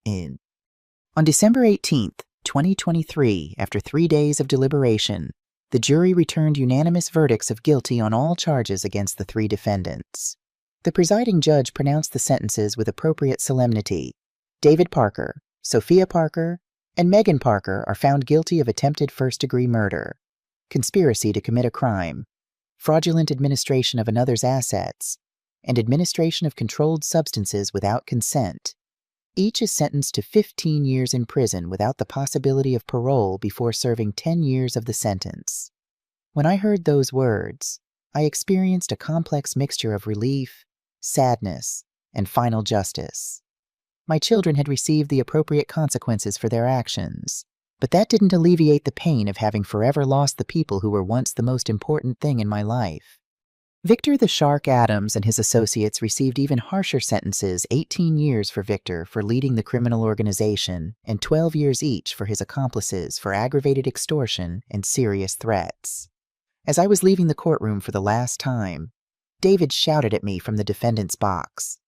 On December 18, 2023, after 3 days of deliberation, the jury returned unanimous verdicts of guilty on all charges against the three defendants. The presiding judge pronounced the sentences with appropriate solemnity. David Parker, Sophia Parker, and Megan Parker are found guilty of attempted first-degree murder, conspiracy to commit a crime, fraudulent administration of another's assets, and administration of controlled substances without consent. Each is sentenced to 15 years in prison without the possibility of parole before serving 10 years of the sentence. When I heard those words, I experienced a complex mixture of relief, sadness, and final justice. My children had received the appropriate consequences for their actions, but that didn't alleviate the pain of having forever lost the people who were once the most important thing in my life. Victor the Shark Adams and his associates received even harsher sentences, 18 years for Victor for leading the criminal organization and 12 years each for his accomplices for aggravated extortion and serious threats. As I was leaving the courtroom for the last time, David shouted at me from the defendant's box,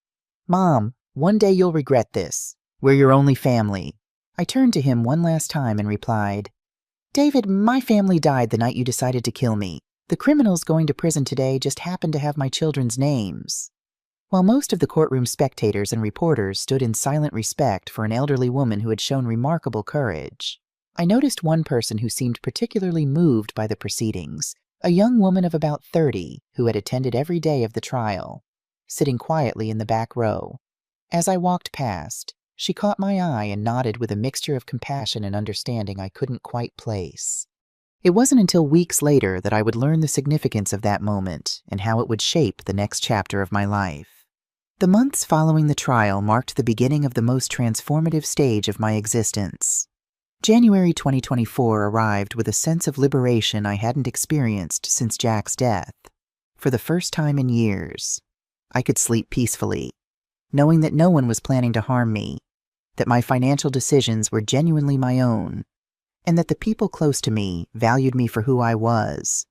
"Mom, one day you'll regret this. We're your only family." I turned to him one last time and replied, "David, my family died the night you decided to kill me. The criminals going to prison today just happened to have my children's names." While most of the courtroom spectators and reporters stood in silent respect for an elderly woman who had shown remarkable courage, I noticed one person who seemed particularly moved by the proceedings, a young woman of about 30 who had attended every day of the trial, sitting quietly in the back row. As I walked past, she caught my eye and nodded with a mixture of compassion and understanding I couldn't quite place. It wasn't until weeks later that I would learn the significance of that moment and how it would shape the next chapter of my life. The months following the trial marked the beginning of the most transformative stage of my existence. January 2024 arrived with a sense of liberation I hadn't experienced since Jack's death. For the first time in years, I could sleep peacefully, knowing that no one was planning to harm me, that my financial decisions were genuinely my own, and that the people close to me valued me for who I was,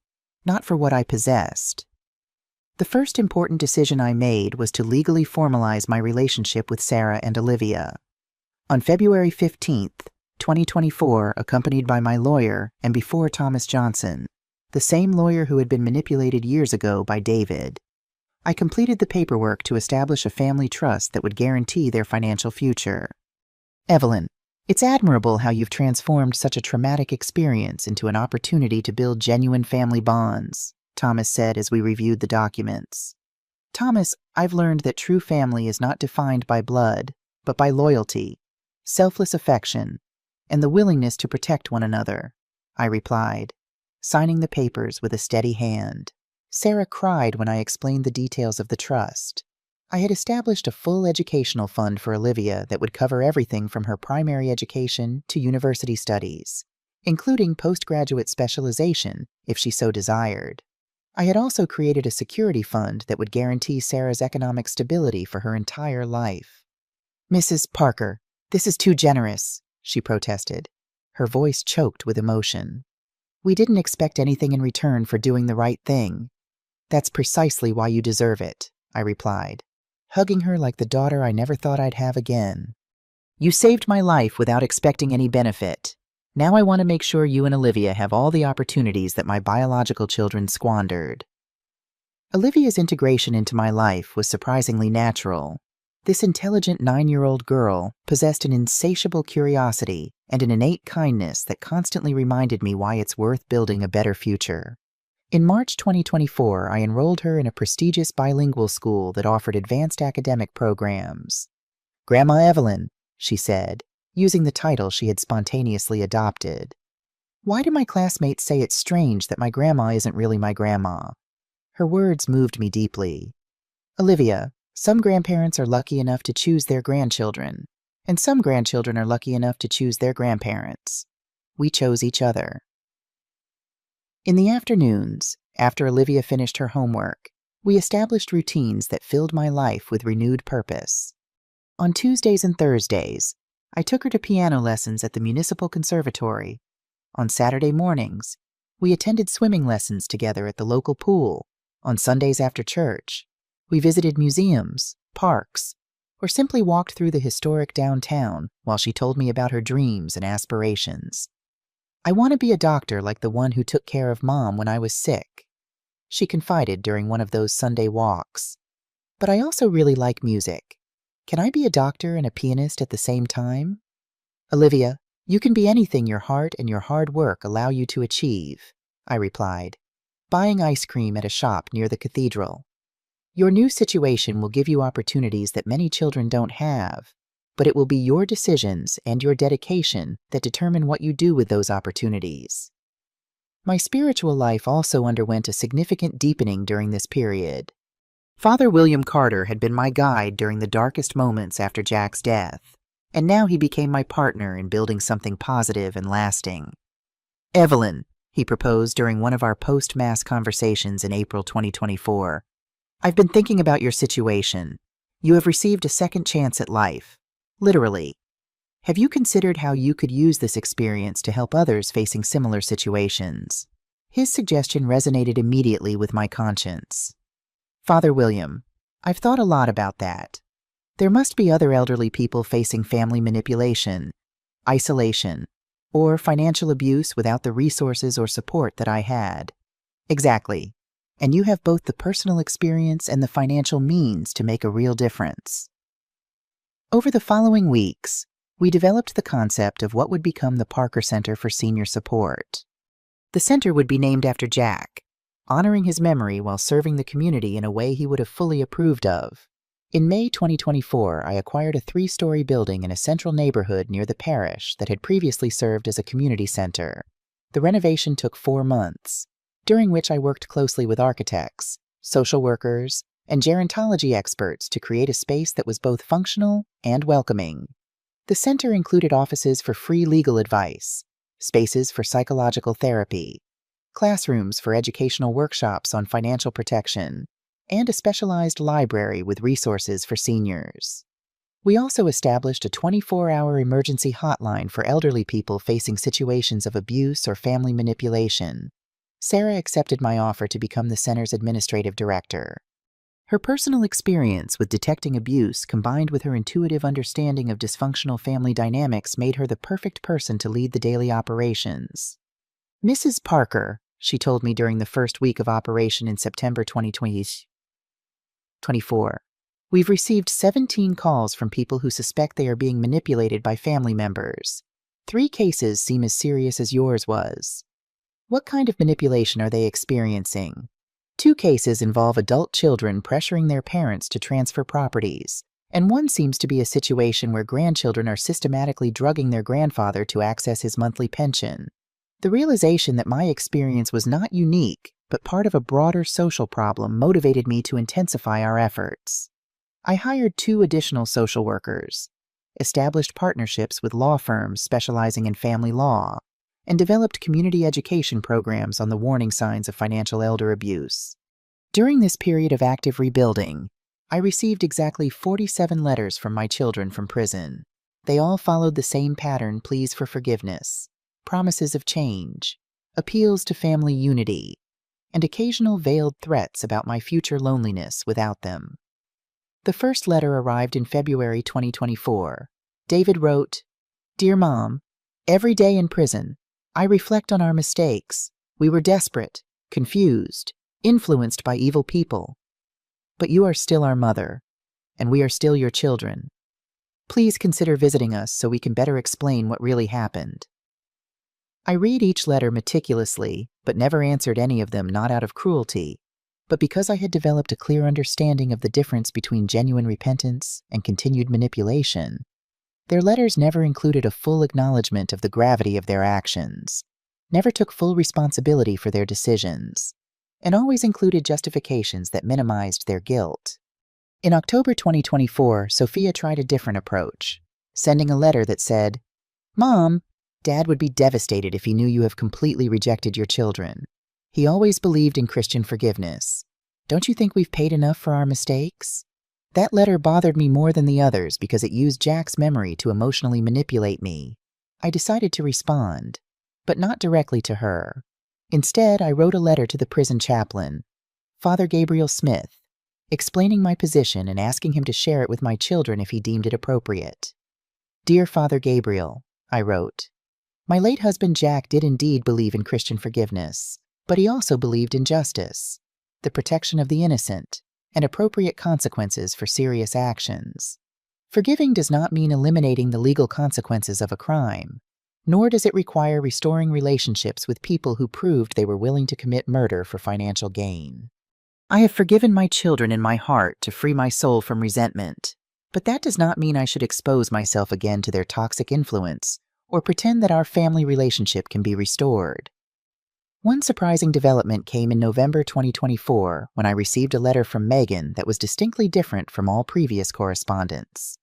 not for what I possessed. The first important decision I made was to legally formalize my relationship with Sarah and Olivia. On February 15th, 2024, accompanied by my lawyer and before Thomas Johnson, the same lawyer who had been manipulated years ago by David, I completed the paperwork to establish a family trust that would guarantee their financial future. "Evelyn, it's admirable how you've transformed such a traumatic experience into an opportunity to build genuine family bonds," Thomas said as we reviewed the documents. "Thomas, I've learned that true family is not defined by blood, but by loyalty, selfless affection, and the willingness to protect one another," I replied, signing the papers with a steady hand. Sarah cried when I explained the details of the trust. I had established a full educational fund for Olivia that would cover everything from her primary education to university studies, including postgraduate specialization if she so desired. I had also created a security fund that would guarantee Sarah's economic stability for her entire life. "Mrs. Parker, this is too generous," she protested. Her voice choked with emotion. "We didn't expect anything in return for doing the right thing." "That's precisely why you deserve it," I replied, hugging her like the daughter I never thought I'd have again. "You saved my life without expecting any benefit. Now I want to make sure you and Olivia have all the opportunities that my biological children squandered." Olivia's integration into my life was surprisingly natural. This intelligent 9-year-old girl possessed an insatiable curiosity and an innate kindness that constantly reminded me why it's worth building a better future. In March 2024, I enrolled her in a prestigious bilingual school that offered advanced academic programs. "Grandma Evelyn," she said, using the title she had spontaneously adopted. "Why do my classmates say it's strange that my grandma isn't really my grandma?" Her words moved me deeply. "Olivia, some grandparents are lucky enough to choose their grandchildren, and some grandchildren are lucky enough to choose their grandparents. We chose each other." In the afternoons, after Olivia finished her homework, we established routines that filled my life with renewed purpose. On Tuesdays and Thursdays, I took her to piano lessons at the Municipal Conservatory. On Saturday mornings, we attended swimming lessons together at the local pool. On Sundays after church, we visited museums, parks, or simply walked through the historic downtown while she told me about her dreams and aspirations. "I want to be a doctor like the one who took care of Mom when I was sick," she confided during one of those Sunday walks. "But I also really like music. Can I be a doctor and a pianist at the same time?" "Olivia, you can be anything your heart and your hard work allow you to achieve," I replied, buying ice cream at a shop near the cathedral. "Your new situation will give you opportunities that many children don't have, but it will be your decisions and your dedication that determine what you do with those opportunities." My spiritual life also underwent a significant deepening during this period. Father William Carter had been my guide during the darkest moments after Jack's death, and now he became my partner in building something positive and lasting. "Evelyn," he proposed during one of our post-Mass conversations in April 2024, "I've been thinking about your situation. You have received a second chance at life. Literally. Have you considered how you could use this experience to help others facing similar situations?" His suggestion resonated immediately with my conscience. "Father William, I've thought a lot about that. There must be other elderly people facing family manipulation, isolation, or financial abuse without the resources or support that I had." "Exactly. And you have both the personal experience and the financial means to make a real difference." Over the following weeks, we developed the concept of what would become the Parker Center for Senior Support. The center would be named after Jack, honoring his memory while serving the community in a way he would have fully approved of. In May 2024, I acquired a 3-story building in a central neighborhood near the parish that had previously served as a community center. The renovation took 4 months, during which I worked closely with architects, social workers, and gerontology experts to create a space that was both functional and welcoming. The center included offices for free legal advice, spaces for psychological therapy, classrooms for educational workshops on financial protection, and a specialized library with resources for seniors. We also established a 24-hour emergency hotline for elderly people facing situations of abuse or family manipulation. Sarah accepted my offer to become the center's administrative director. Her personal experience with detecting abuse combined with her intuitive understanding of dysfunctional family dynamics made her the perfect person to lead the daily operations. "Mrs. Parker," she told me during the first week of operation in September 2024, "we've received 17 calls from people who suspect they are being manipulated by family members. 3 cases seem as serious as yours was." "What kind of manipulation are they experiencing?" 2 cases involve adult children pressuring their parents to transfer properties, and one seems to be a situation where grandchildren are systematically drugging their grandfather to access his monthly pension. The realization that my experience was not unique, but part of a broader social problem motivated me to intensify our efforts. I hired 2 additional social workers, established partnerships with law firms specializing in family law, and developed community education programs on the warning signs of financial elder abuse. During this period of active rebuilding, I received exactly 47 letters from my children from prison. They all followed the same pattern: pleas for forgiveness, promises of change, appeals to family unity, and occasional veiled threats about my future loneliness without them. The first letter arrived in February 2024. David wrote, "Dear Mom, every day in prison, I reflect on our mistakes. We were desperate, confused, influenced by evil people. But you are still our mother, and we are still your children. Please consider visiting us so we can better explain what really happened." I read each letter meticulously, but never answered any of them, not out of cruelty, but because I had developed a clear understanding of the difference between genuine repentance and continued manipulation. Their letters never included a full acknowledgement of the gravity of their actions, never took full responsibility for their decisions, and always included justifications that minimized their guilt. In October 2024, Sophia tried a different approach, sending a letter that said, "Mom, Dad would be devastated if he knew you have completely rejected your children. He always believed in Christian forgiveness. Don't you think we've paid enough for our mistakes?" That letter bothered me more than the others because it used Jack's memory to emotionally manipulate me. I decided to respond, but not directly to her. Instead, I wrote a letter to the prison chaplain, Father Gabriel Smith, explaining my position and asking him to share it with my children if he deemed it appropriate. "Dear Father Gabriel," I wrote, "my late husband Jack did indeed believe in Christian forgiveness, but he also believed in justice, the protection of the innocent, and appropriate consequences for serious actions. Forgiving does not mean eliminating the legal consequences of a crime, nor does it require restoring relationships with people who proved they were willing to commit murder for financial gain. I have forgiven my children in my heart to free my soul from resentment, but that does not mean I should expose myself again to their toxic influence or pretend that our family relationship can be restored." One surprising development came in November 2024 when I received a letter from Megan that was distinctly different from all previous correspondence.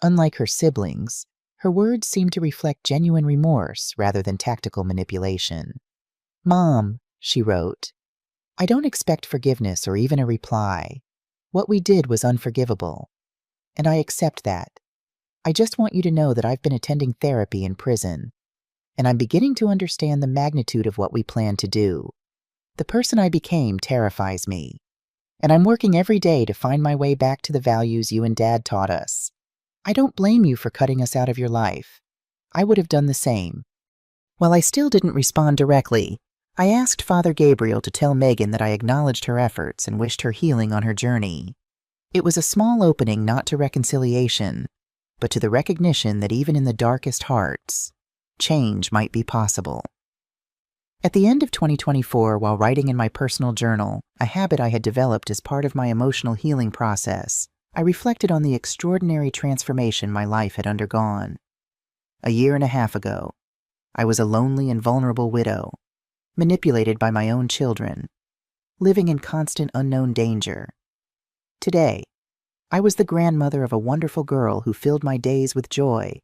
Unlike her siblings, her words seemed to reflect genuine remorse rather than tactical manipulation. "Mom," she wrote, "I don't expect forgiveness or even a reply. What we did was unforgivable, and I accept that. I just want you to know that I've been attending therapy in prison, and I'm beginning to understand the magnitude of what we plan to do. The person I became terrifies me, and I'm working every day to find my way back to the values you and Dad taught us. I don't blame you for cutting us out of your life. I would have done the same." While I still didn't respond directly, I asked Father Gabriel to tell Megan that I acknowledged her efforts and wished her healing on her journey. It was a small opening not to reconciliation, but to the recognition that even in the darkest hearts, change might be possible. At the end of 2024, while writing in my personal journal, a habit I had developed as part of my emotional healing process, I reflected on the extraordinary transformation my life had undergone. A year and a half ago, I was a lonely and vulnerable widow, manipulated by my own children, living in constant unknown danger. Today, I was the grandmother of a wonderful girl who filled my days with joy,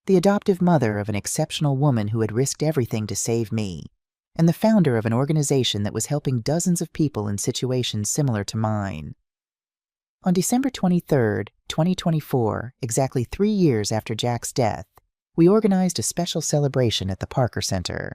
the adoptive mother of an exceptional woman who had risked everything to save me, and the founder of an organization that was helping dozens of people in situations similar to mine. On December 23, 2024, exactly 3 years after Jack's death, we organized a special celebration at the Parker Center.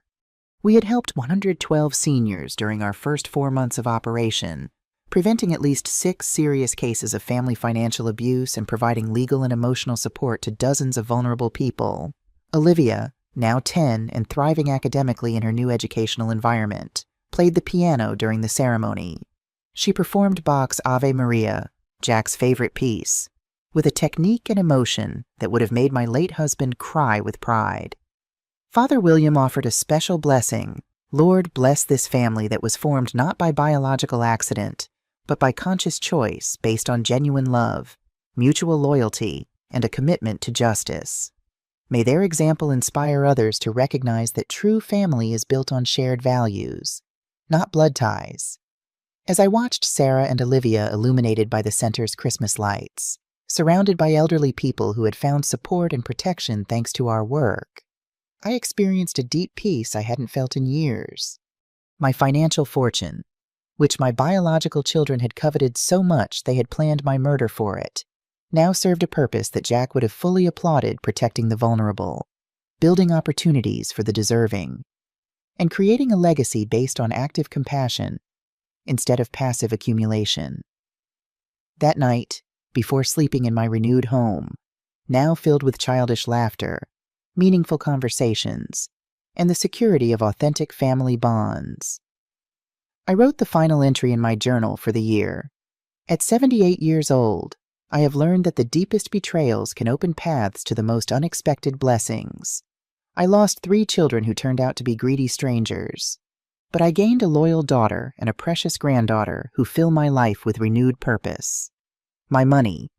We had helped 112 seniors during our first 4 months of operation, preventing at least 6 serious cases of family financial abuse and providing legal and emotional support to dozens of vulnerable people. Olivia, now 10 and thriving academically in her new educational environment, played the piano during the ceremony. She performed Bach's Ave Maria, Jack's favorite piece, with a technique and emotion that would have made my late husband cry with pride. Father William offered a special blessing. "Lord, bless this family that was formed not by biological accident, but by conscious choice based on genuine love, mutual loyalty, and a commitment to justice. May their example inspire others to recognize that true family is built on shared values, not blood ties, As I watched Sarah and Olivia illuminated by the center's Christmas lights, surrounded by elderly people who had found support and protection thanks to our work, I experienced a deep peace I hadn't felt in years. My financial fortune, which my biological children had coveted so much they had planned my murder for it, now served a purpose that Jack would have fully applauded, protecting the vulnerable, building opportunities for the deserving, and creating a legacy based on active compassion instead of passive accumulation. That night, before sleeping in my renewed home, now filled with childish laughter, meaningful conversations, and the security of authentic family bonds, I wrote the final entry in my journal for the year. At 78 years old, I have learned that the deepest betrayals can open paths to the most unexpected blessings. I lost 3 children who turned out to be greedy strangers, but I gained a loyal daughter and a precious granddaughter who fill my life with renewed purpose. My money,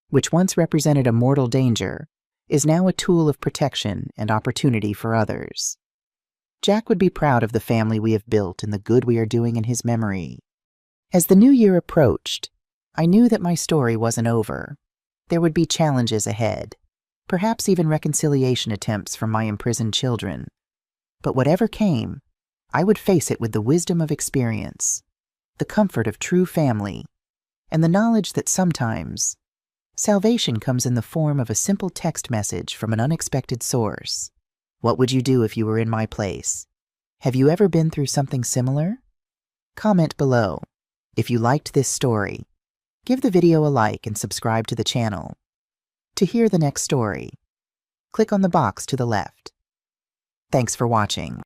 which once represented a mortal danger, is now a tool of protection and opportunity for others. Jack would be proud of the family we have built and the good we are doing in his memory. As the new year approached, I knew that my story wasn't over. There would be challenges ahead, perhaps even reconciliation attempts from my imprisoned children. But whatever came, I would face it with the wisdom of experience, the comfort of true family, and the knowledge that sometimes salvation comes in the form of a simple text message from an unexpected source. What would you do if you were in my place? Have you ever been through something similar? Comment below. If you liked this story, give the video a like and subscribe to the channel. To hear the next story, click on the box to the left. Thanks for watching.